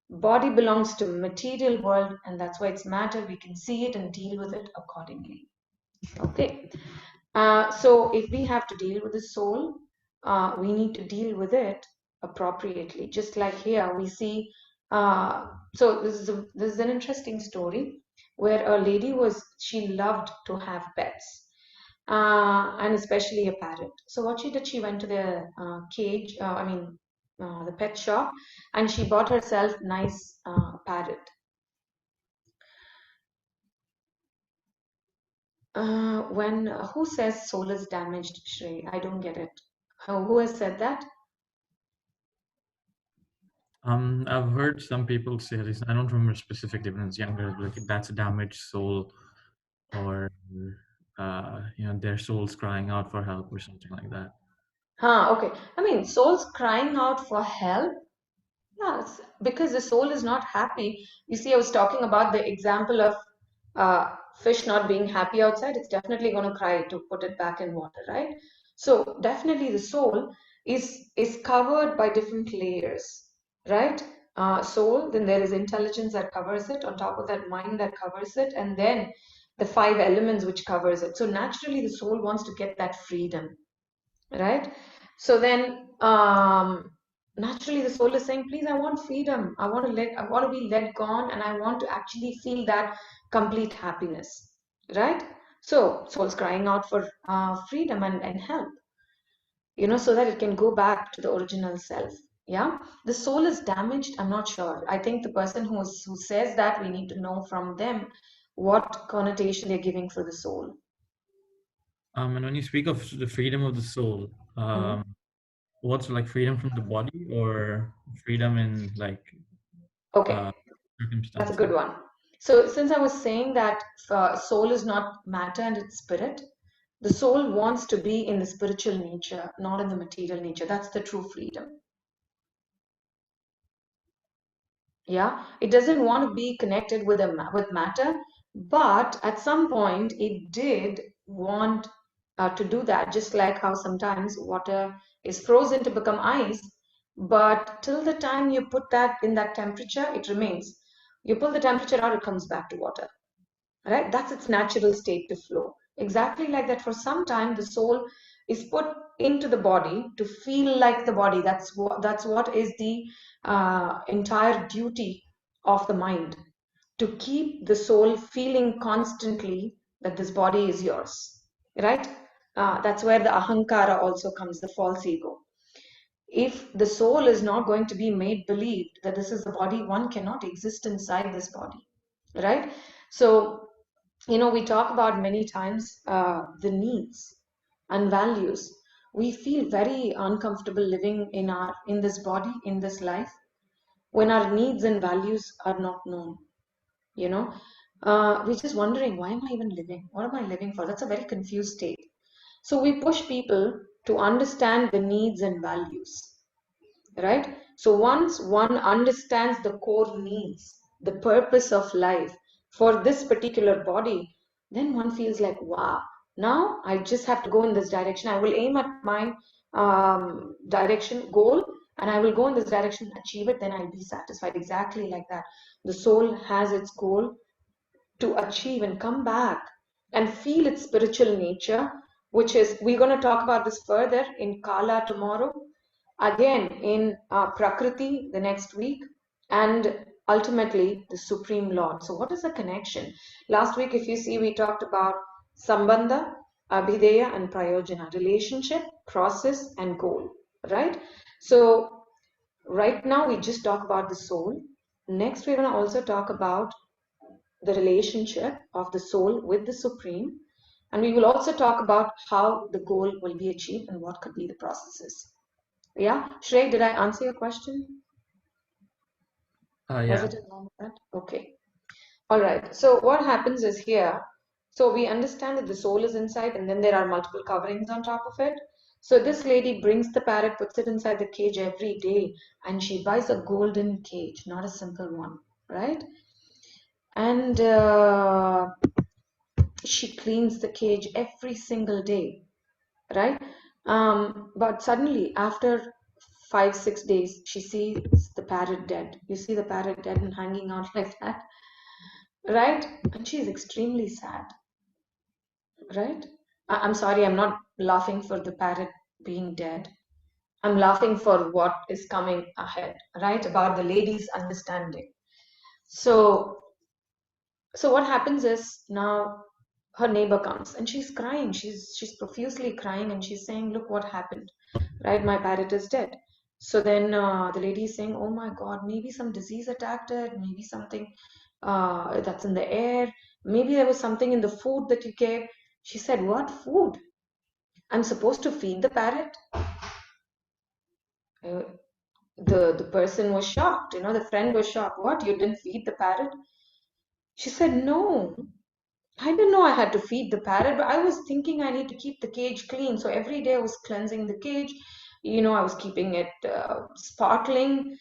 Body belongs to material world, and that's why it's matter. We can see it and deal with it accordingly. Okay. So if we have to deal with the soul, we need to deal with it appropriately. Just like here, we see. So this is an interesting story where a lady she loved to have pets, and especially a parrot. So what she did, she went to the cage. The pet shop, and she bought herself nice parrot. Who says soul is damaged, Shrey? I don't get it. Who has said that? I've heard some people say this. I don't remember specifically when I was younger. Like that's a damaged soul. or their souls crying out for help or something like that. Okay. I mean, souls crying out for help. Yeah, it's because the soul is not happy. You see, I was talking about the example of fish not being happy outside. It's definitely going to cry to put it back in water, right? So definitely the soul is covered by different layers, right? Soul, then there is intelligence that covers it. On top of that, mind that covers it, and then the five elements which covers it. So naturally, the soul wants to get that freedom, right? So then naturally the soul is saying, please, I want freedom, I want to be let gone, and I want to actually feel that complete happiness, right? So soul's crying out for freedom and help, so that it can go back to the original self. Yeah, the soul is damaged, I'm not sure. I think the person who says that, we need to know from them what connotation they're giving for the soul. And when you speak of the freedom of the soul, what's like freedom from the body or freedom in like Okay, circumstances? that's a good one. So since I was saying that soul is not matter and it's spirit, the soul wants to be in the spiritual nature, not in the material nature. That's the true freedom. Yeah, it doesn't want to be connected with with matter, but at some point it did want to do that. Just like how sometimes water is frozen to become ice, but till the time you put that in that temperature, it remains. You pull the temperature out, it comes back to water. Right? That's its natural state to flow. Exactly like that. For some time, the soul is put into the body to feel like the body. That's what is the entire duty of the mind, to keep the soul feeling constantly that this body is yours, right? That's where the ahankara also comes, the false ego. If the soul is not going to be made believe that this is the body, one cannot exist inside this body, right? So we talk about many times the needs and values. We feel very uncomfortable living in this body, in this life, when our needs and values are not known. We're just wondering, why am I even living? What am I living for? That's a very confused state. So we push people to understand the needs and values, right? So once one understands the core needs, the purpose of life for this particular body, then one feels like, wow, now I just have to go in this direction. I will aim at my direction goal, and I will go in this direction, achieve it, then I'll be satisfied. Exactly like that. The soul has its goal to achieve and come back and feel its spiritual nature, which is, we're going to talk about this further in Kala tomorrow, again in Prakriti the next week, and ultimately the Supreme Lord. So what is the connection? Last week, if you see, we talked about Sambandha, Abhideya, and Prayojana, relationship, process, and goal, right? So right now we just talk about the soul. Next, we're going to also talk about the relationship of the soul with the Supreme. And we will also talk about how the goal will be achieved and what could be the processes. Yeah, Shrey, did I answer your question? Yeah. Was it along with that? Okay. All right. So what happens is here, so we understand that the soul is inside, and then there are multiple coverings on top of it. So this lady brings the parrot, puts it inside the cage every day, and she buys a golden cage, not a simple one, right? And she cleans the cage every single day, right? But suddenly, after 5-6 days, she sees the parrot dead. You see the parrot dead and hanging out like that, right? And she's extremely sad, right? I'm sorry, I'm not laughing for the parrot being dead. I'm laughing for what is coming ahead, right? About the lady's understanding. So what happens is, now her neighbor comes and she's crying. She's profusely crying, and she's saying, look what happened, right? My parrot is dead. So then the lady is saying, oh my God, maybe some disease attacked it, maybe something that's in the air, maybe there was something in the food that you gave. She said, what food? I'm supposed to feed the parrot? The person was shocked, the friend was shocked. What, you didn't feed the parrot? She said, no, I didn't know I had to feed the parrot, but I was thinking I need to keep the cage clean. So every day I was cleansing the cage. I was keeping it sparkling.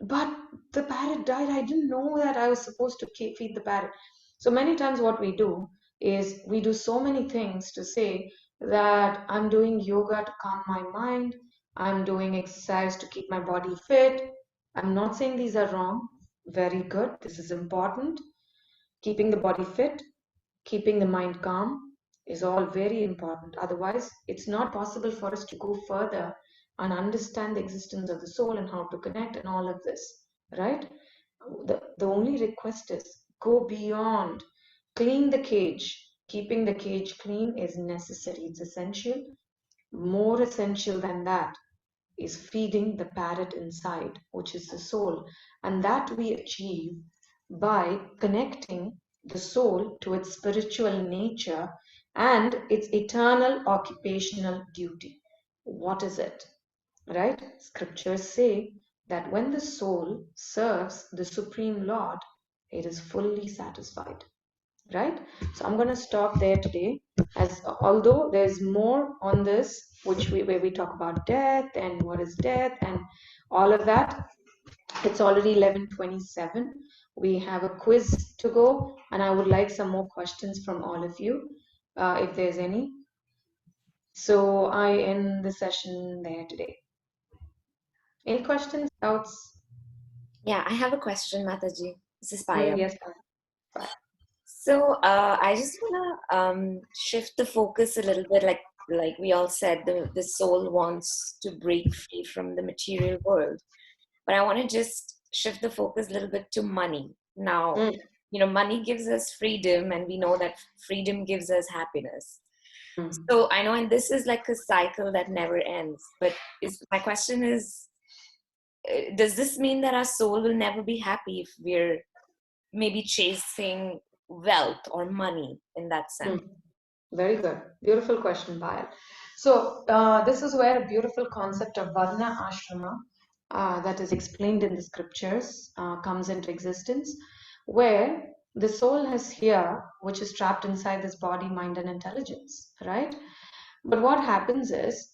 But the parrot died. I didn't know that I was supposed to feed the parrot. So many times what we do is we do so many things to say that I'm doing yoga to calm my mind. I'm doing exercise to keep my body fit. I'm not saying these are wrong. Very good. This is important. Keeping the body fit, keeping the mind calm is all very important. Otherwise, it's not possible for us to go further and understand the existence of the soul and how to connect and all of this, right? The only request is go beyond. Clean the cage. Keeping the cage clean is necessary. It's essential. More essential than that is feeding the parrot inside, which is the soul. And that we achieve by connecting the soul to its spiritual nature and its eternal occupational duty. What is it? Right? Scriptures say that when the soul serves the Supreme Lord, it is fully satisfied. Right? So I'm going to stop there today, as although there's more on this, where we talk about death and what is death and all of that. It's already 11:27. We have a quiz to go, and I would like some more questions from all of you, if there's any. So I end the session there today. Any questions, doubts? Yeah, I have a question, Mataji. This is Payam. Yes. So I just wanna shift the focus a little bit, like we all said, the soul wants to break free from the material world, but I want to just shift the focus a little bit to money. Now, money gives us freedom, and we know that freedom gives us happiness. So I know, and this is like a cycle that never ends. But my question is, does this mean that our soul will never be happy if we're maybe chasing wealth or money in that sense? Very good. Beautiful question, Payal. So this is where a beautiful concept of Varna Ashrama that is explained in the scriptures comes into existence, where the soul is here, which is trapped inside this body, mind, and intelligence, right? But what happens is,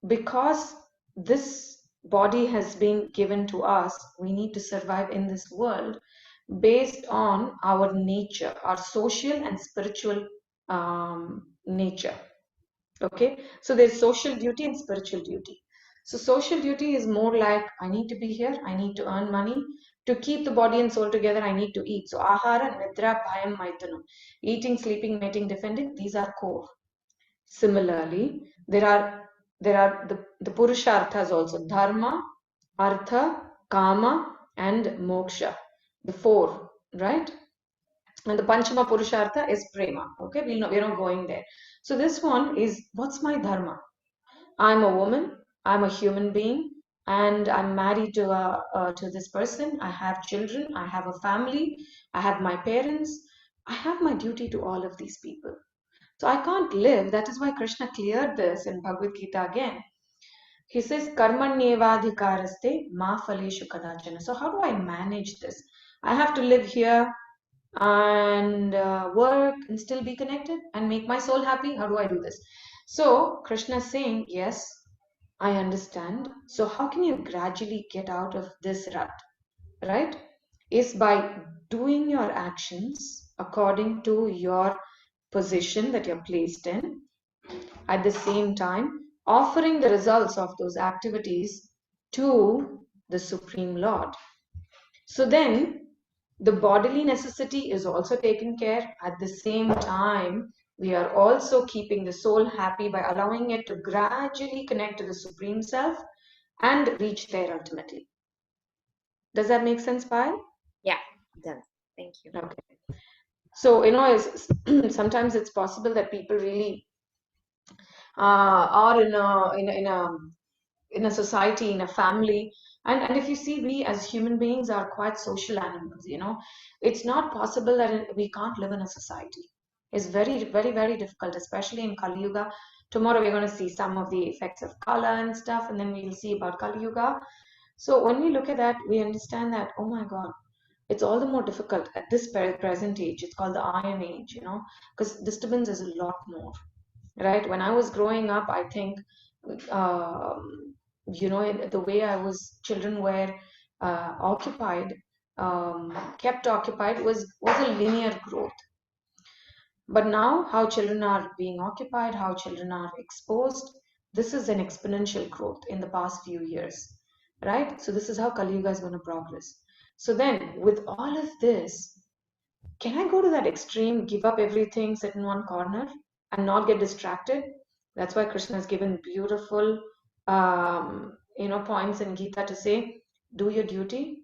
because this body has been given to us, we need to survive in this world based on our nature, our social and spiritual nature. Okay, so there's social duty and spiritual duty. So social duty is more like, I need to be here, I need to earn money to keep the body and soul together. I need to eat. So ahara, nidra, bhayam, maitanam, eating, sleeping, mating, defending, these are core. Similarly, there are the purusharthas also: dharma, artha, kama, and moksha. The four, right? And the panchama purushartha is prema. Okay, we're not going there. So this one is, what's my dharma? I'm a woman. I'm a human being, and I'm married to this person. I have children. I have a family. I have my parents. I have my duty to all of these people. So I can't live. That is why Krishna cleared this in Bhagavad Gita again. He says, Karmanyevadhikaraste ma phaleshu kadachana. So how do I manage this? I have to live here and work and still be connected and make my soul happy. How do I do this? So Krishna is saying, yes, I understand. So how can you gradually get out of this rut? Right? Is by doing your actions according to your position that you're placed in, at the same time offering the results of those activities to the Supreme Lord. So then the bodily necessity is also taken care. At the same time, we are also keeping the soul happy by allowing it to gradually connect to the Supreme Self and reach there ultimately. Does that make sense, Payal? Yeah, done. Thank you. Okay. So, sometimes it's possible that people really are in a society, in a family, and if you see, we as human beings are quite social animals. It's not possible that we can't live in a society. It's very, very, very difficult, especially in Kali Yuga. Tomorrow we're going to see some of the effects of Kala and stuff, and then we'll see about Kali Yuga. So when we look at that, we understand that, oh my God, It's all the more difficult at this present age. It's called the iron age, you know, because disturbance is a lot more, right? When I was growing up, I think, you know, the way children were occupied, kept occupied was a linear growth. But now, how children are being occupied, how children are exposed, this is an exponential growth in the past few years, right? So this is how Kali Yuga is going to progress. So then, with all of this, can I go to that extreme, give up everything, sit in one corner, and not get distracted? That's why Krishna has given beautiful, you know, points in Gita to say, do your duty,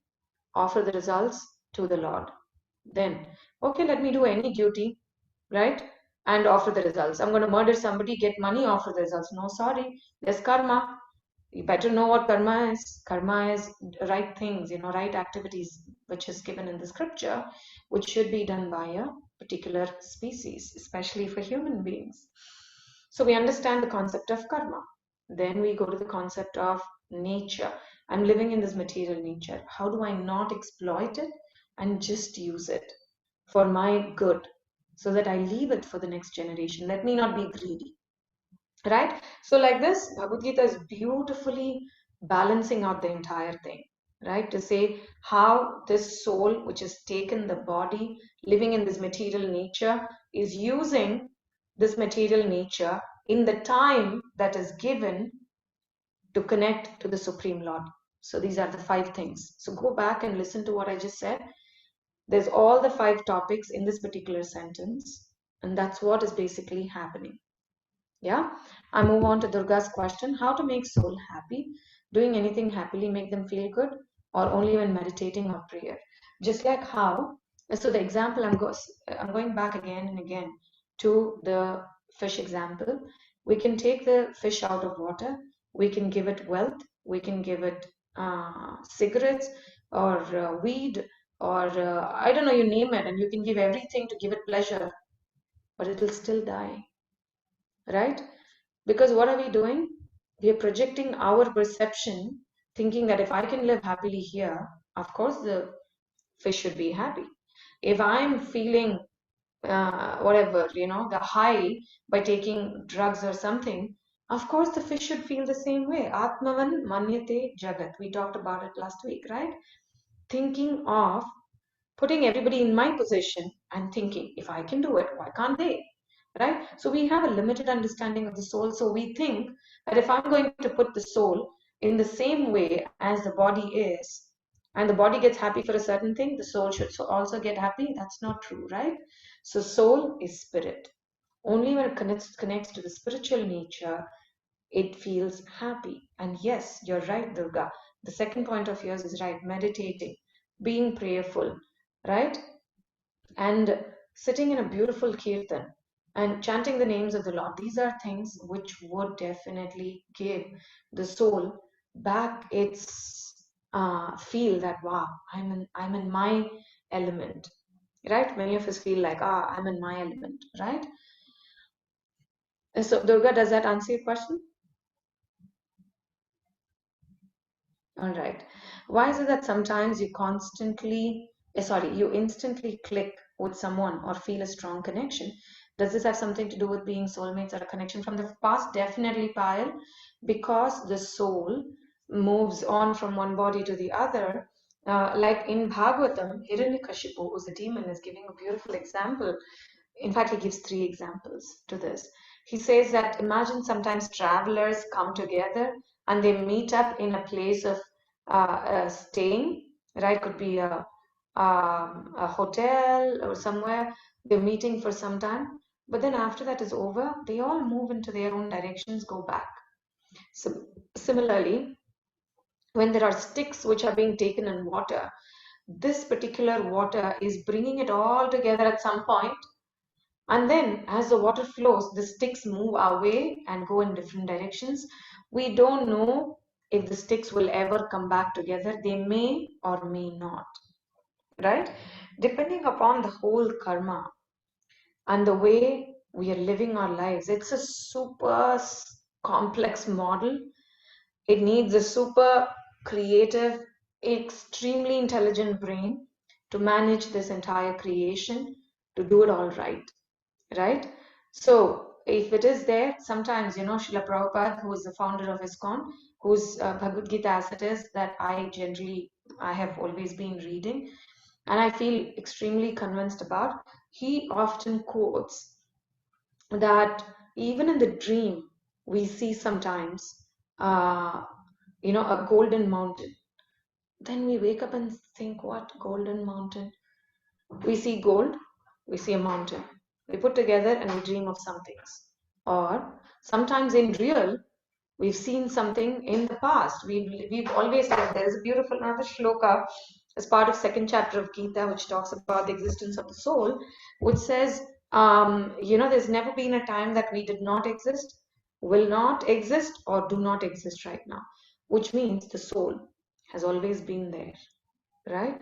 offer the results to the Lord. Then, okay, let me do any duty, right? And offer the results. I'm going to murder somebody, get money, offer the results. No, sorry, there's karma. You better know what karma is. Karma is right things, you know, right activities, which is given in the scripture, which should be done by a particular species, especially for human beings. So we understand the concept of karma. Then we go to the concept of nature. I'm living in this material nature. How do I not exploit it and just use it for my good, so that I leave it for the next generation? Let me not be greedy. Right? So like this, Bhagavad Gita is beautifully balancing out the entire thing, right? To say how this soul, which has taken the body, living in this material nature, is using this material nature in the time that is given to connect to the Supreme Lord. So these are the 5 things. So go back and listen to what I just said. There's all the 5 topics in this particular sentence, and that's what is basically happening. Yeah, I move on to Durga's question: how to make soul happy? Doing anything happily make them feel good, or only when meditating or prayer? Just like how, so the example I'm going back again and again to the fish example. We can take the fish out of water, we can give it wealth, we can give it cigarettes or weed or I don't know, you name it, and you can give everything to give it pleasure, but it will still die, right? Because what are we doing? We are projecting our perception, thinking that if I can live happily here, of course the fish should be happy. If I'm feeling whatever, you know, the high by taking drugs or something, of course the fish should feel the same way. Atmavan manyate jagat. We talked about it last week, right? Thinking of putting everybody in my position and thinking, if I can do it, why can't they? Right? So we have a limited understanding of the soul. So we think that if I'm going to put the soul in the same way as the body is, and the body gets happy for a certain thing, the soul should also get happy. That's not true, right? So soul is spirit. Only when it connects to the spiritual nature, it feels happy. And yes, you're right, Durga. The second point of yours is right. Meditating, being prayerful, right? And sitting in a beautiful kirtan and chanting the names of the Lord. These are things which would definitely give the soul back its feel that, wow, I'm in my element, right? Many of us feel like, I'm in my element, right? And so Durga, does that answer your question? All right. Why is it that sometimes you you instantly click with someone or feel a strong connection? Does this have something to do with being soulmates or a connection from the past? Definitely, Payal, because the soul moves on from one body to the other. Like in Bhagavatam, Hiranyakashipu, who's a demon, is giving a beautiful example. In fact, he gives 3 examples to this. He says that imagine sometimes travelers come together and they meet up in a place of staying, right? Could be a hotel or somewhere. They're meeting for some time, but then after that is over, they all move into their own directions, go back. So similarly, when there are sticks which are being taken in water, this particular water is bringing it all together at some point, and then as the water flows, the sticks move away and go in different directions. We don't know if the sticks will ever come back together. They may or may not, right? Depending upon the whole karma and the way we are living our lives. It's a super complex model. It needs a super creative, extremely intelligent brain to manage this entire creation, to do it all right, right? So if it is there, sometimes, Srila Prabhupada, who is the founder of ISKCON, whose Bhagavad Gita as it is, that I have always been reading, and I feel extremely convinced about, he often quotes that even in the dream, we see sometimes, a golden mountain. Then we wake up and think, what golden mountain? We see gold, we see a mountain. We put together and we dream of some things. Or sometimes in real, we've seen something in the past. We've always said there's a beautiful another shloka as part of second chapter of Gita, which talks about the existence of the soul, which says, there's never been a time that we did not exist, will not exist, or do not exist right now, which means the soul has always been there, right?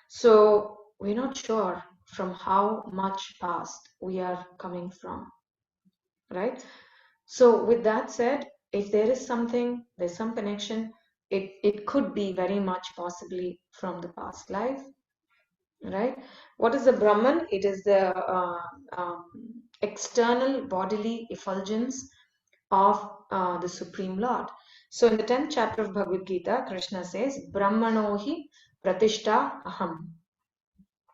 So we're not sure from how much past we are coming from, right? So with that said, if there is something, there's some connection, it could be very much possibly from the past life, right? What is the Brahman? It is the external bodily effulgence of the Supreme Lord. So in the 10th chapter of Bhagavad Gita, Krishna says, Brahmanohi pratishta aham.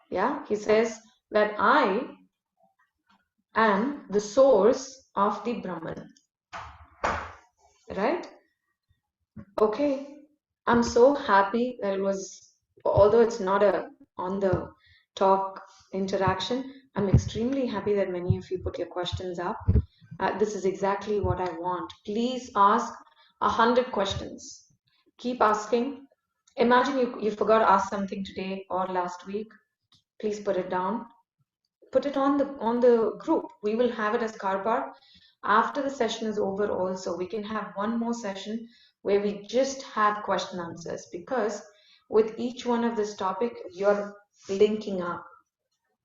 Yeah, he says that I am the source of the Brahman, right? Okay, I'm so happy that it was, although it's not a on the talk interaction, I'm extremely happy that many of you put your questions up. This is exactly what I want. Please ask 100 questions. Keep asking. Imagine you forgot to ask something today or last week. Please put it down. Put it on the group. We will have it as Karpar. After the session is over also, we can have one more session where we just have question answers, because with each one of this topic, you're linking up.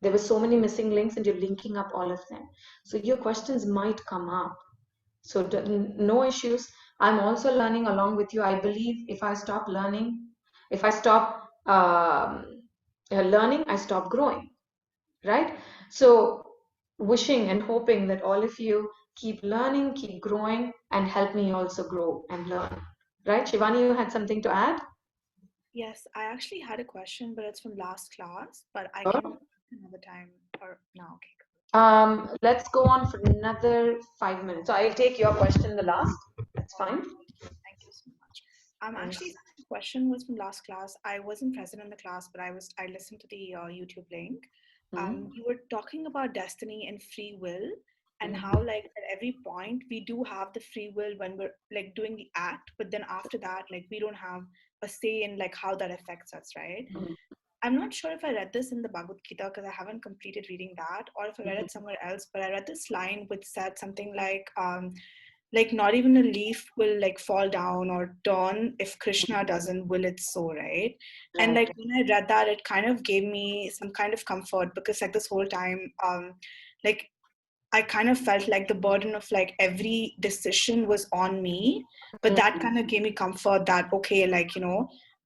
There were so many missing links and you're linking up all of them. So your questions might come up. So no issues. I'm also learning along with you. I believe if I stop learning, if I stop learning, I stop growing, right? So wishing and hoping that all of you keep learning, keep growing, and help me also grow and learn, right? Shivani, you had something to add? Yes, I actually had a question, but it's from last class, but I Oh. can another time or now. Okay. Let's go on for another 5 minutes. So I'll take your question the last. That's fine. Thank you so much. Actually, the question was from last class. I wasn't present in the class, but I listened to the YouTube link. You were talking about destiny and free will, and how like at every point we do have the free will when we're like doing the act, but then after that, like we don't have a say in like how that affects us, right? I'm not sure if I read this in the Bhagavad Gita because I haven't completed reading that, or if I read it somewhere else, but I read this line which said something like not even a leaf will like fall down or turn if Krishna doesn't will it so, right? And like when I read that, it kind of gave me some kind of comfort, because like this whole time, like I kind of felt like the burden of like every decision was on me, but that kind of gave me comfort that, okay, like,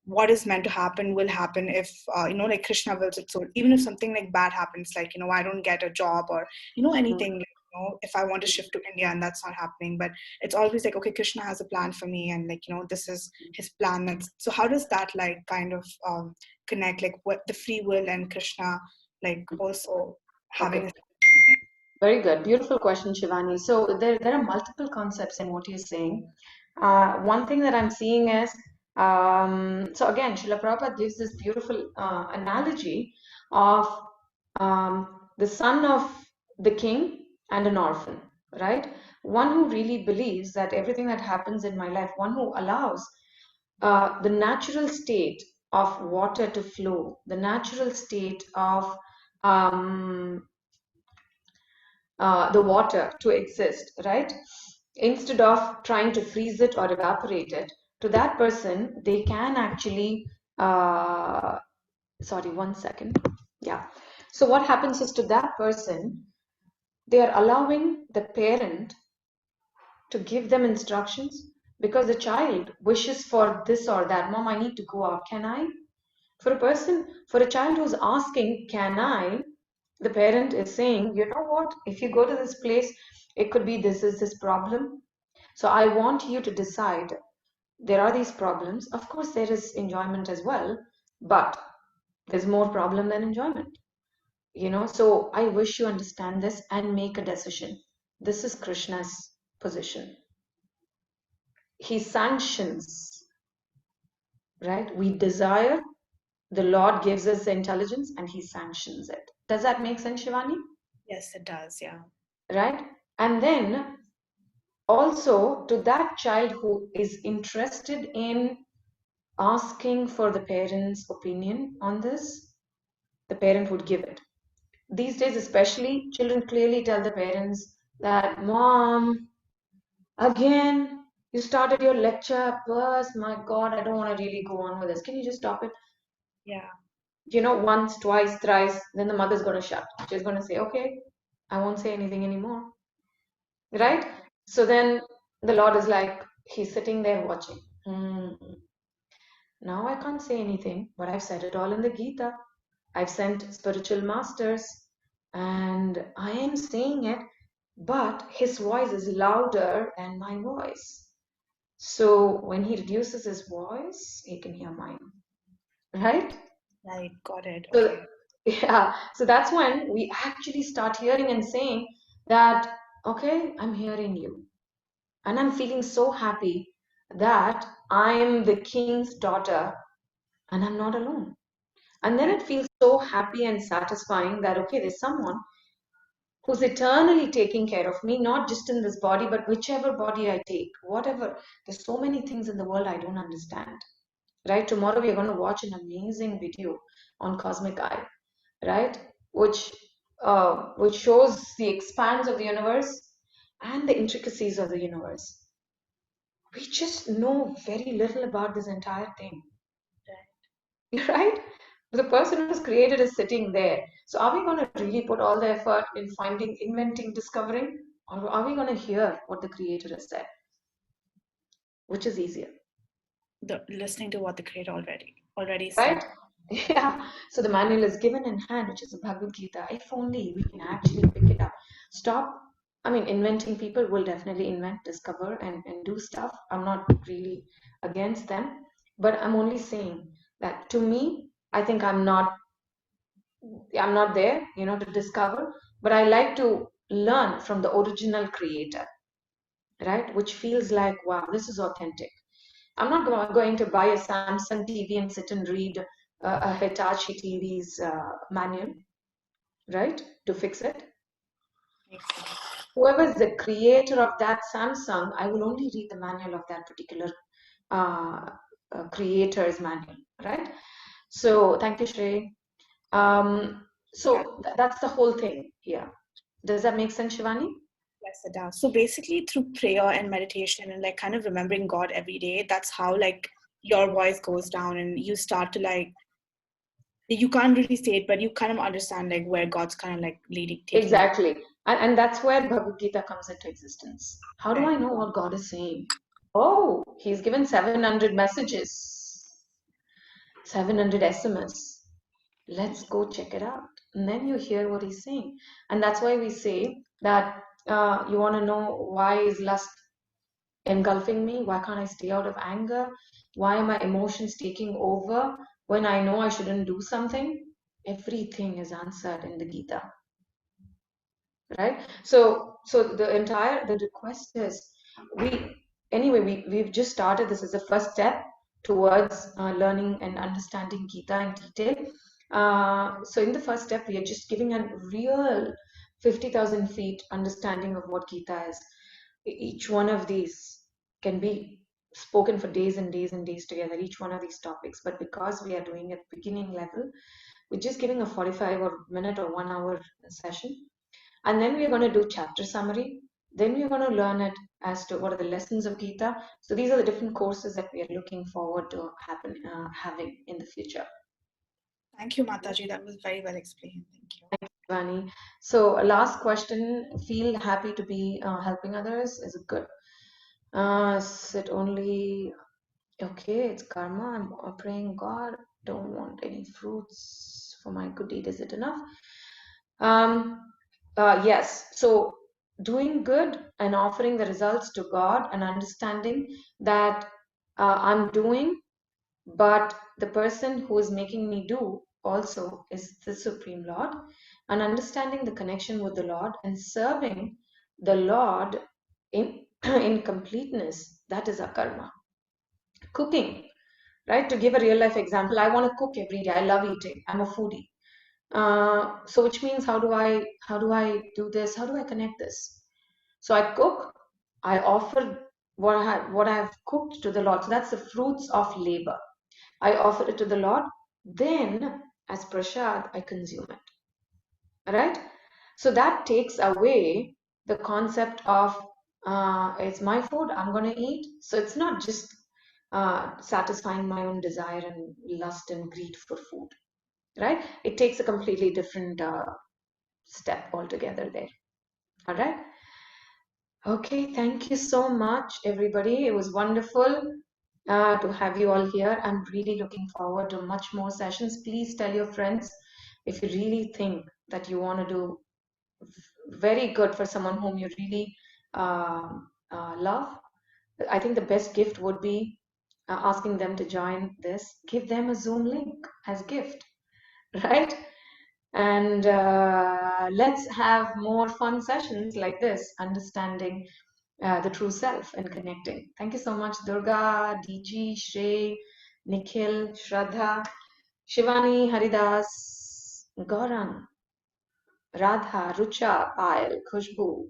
what is meant to happen will happen if, like Krishna wills it. So even if something like bad happens, like, I don't get a job or, anything, like, if I want to shift to India and that's not happening, but it's always like, okay, Krishna has a plan for me. And like, this is his plan. So how does that like kind of connect, like what the free will and Krishna, like also having Very good. Beautiful question, Shivani. So there are multiple concepts in what you're saying. One thing that I'm seeing is, so again, Srila Prabhupada gives this beautiful analogy of the son of the king and an orphan, right? One who really believes that everything that happens in my life, one who allows the natural state of water to flow, the natural state of the water to exist, right? Instead of trying to freeze it or evaporate it, to that person, they can actually, sorry, 1 second. Yeah. So what happens is, to that person, they are allowing the parent to give them instructions, because the child wishes for this or that. Mom, I need to go out. Can I? For a child who's asking, can I? The parent is saying, you know what? If you go to this place, it could be this is this problem. So I want you to decide. There are these problems. Of course, there is enjoyment as well, but there's more problem than enjoyment. So I wish you understand this and make a decision. This is Krishna's position. He sanctions, right? We desire, the Lord gives us the intelligence and he sanctions it. Does that make sense, Shivani? Yes, it does. Yeah. Right? And then also to that child who is interested in asking for the parent's opinion on this, the parent would give it. These days, especially, children clearly tell the parents that, Mom, again, you started your lecture first. My God, I don't want to really go on with this. Can you just stop it? Yeah. Once, twice, thrice, then the mother's going to shut. She's going to say, okay, I won't say anything anymore. Right? So then the Lord is like, he's sitting there watching. Now I can't say anything, but I've said it all in the Gita. I've sent spiritual masters and I am saying it, but his voice is louder than my voice. So when he reduces his voice, he can hear mine. Right? Right. Got it. So, Okay. yeah. So that's when we actually start hearing and saying that, okay, I'm hearing you. And I'm feeling so happy that I'm the king's daughter and I'm not alone. And then it feels so happy and satisfying that, okay, there's someone who's eternally taking care of me, not just in this body, but whichever body I take, whatever. There's so many things in the world I don't understand, right? Tomorrow we're going to watch an amazing video on Cosmic Eye, right? Which shows the expanse of the universe and the intricacies of the universe. We just know very little about this entire thing, right? The person who's created is sitting there. So are we going to really put all the effort in finding, inventing, discovering, or are we going to hear what the creator has said? Which is easier? Listening to what the creator already Right? said. Yeah. So the manual is given in hand, which is the Bhagavad Gita. If only we can actually pick it up. Stop. I mean, inventing people will definitely invent, discover, and do stuff. I'm not really against them, but I'm only saying that to me, I think I'm not there, to discover, but I like to learn from the original creator, right? Which feels like, wow, this is authentic. I'm not going to buy a Samsung TV and sit and read a Hitachi TV's manual, right? To fix it. Whoever is the creator of that Samsung, I will only read the manual of that particular creator's manual, right? So thank you, Shrey. So that's the whole thing here. Does that make sense, Shivani? Yes, it does. So basically through prayer and meditation and like kind of remembering God every day, that's how like your voice goes down and you start to like, you can't really say it, but you kind of understand like where God's kind of like leading. Exactly. And that's where Bhagavad Gita comes into existence. How do I know what God is saying? Oh, he's given 700 messages, 700 SMS. Let's go check it out. And then you hear what he's saying. And that's why we say that you want to know why is lust engulfing me? Why can't I stay out of anger? Why are my emotions taking over when I know I shouldn't do something? Everything is answered in the Gita. Right? So the request is, we've just started. This is the first step towards learning and understanding Gita in detail. So in the first step, we are just giving a real 50,000 feet understanding of what Gita is. Each one of these can be spoken for days and days and days together, each one of these topics. But because we are doing at beginning level, we're just giving a 45 or minute or 1 hour session. And then we're going to do chapter summary. Then we're going to learn it as to what are the lessons of Gita. So these are the different courses that we are looking forward to having in the future. Thank you, Mataji. That was very well explained. Thank you. Thank you, Vani. So last question, feel happy to be helping others. Is it good? Sit only. Okay, it's karma. I'm praying God, don't want any fruits for my good deed. Is it enough? Yes. So doing good and offering the results to God and understanding that I'm doing, but the person who is making me do also is the Supreme Lord, and understanding the connection with the Lord and serving the Lord in in completeness. That is our karma. Cooking, right? To give a real life example, I want to cook every day. I love eating. I'm a foodie. So which means how do I do this? How do I connect this? So I cook, I offer what I have cooked to the Lord. So that's the fruits of labor. I offer it to the Lord. Then as prasad, I consume it. All right? So that takes away the concept of it's my food, I'm going to eat. So it's not just satisfying my own desire and lust and greed for food, right? It takes a completely different step altogether there. All right. Okay. Thank you so much, everybody. It was wonderful to have you all here. I'm really looking forward to much more sessions. Please tell your friends if you really think that you want to do very good for someone whom you really love. I think the best gift would be asking them to join this. Give them a Zoom link as gift, right? And let's have more fun sessions like this, understanding the true self and connecting. Thank you so much, Durga, DG, Shrey, Nikhil, Shraddha, Shivani, Haridas, Gaurang, Radha, Rucha, Payal, Khushbu.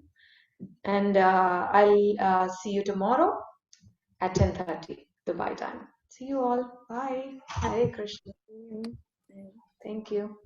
And I'll see you tomorrow at 10:30 Dubai time. See you all. Bye. Hare Krishna. Thank you.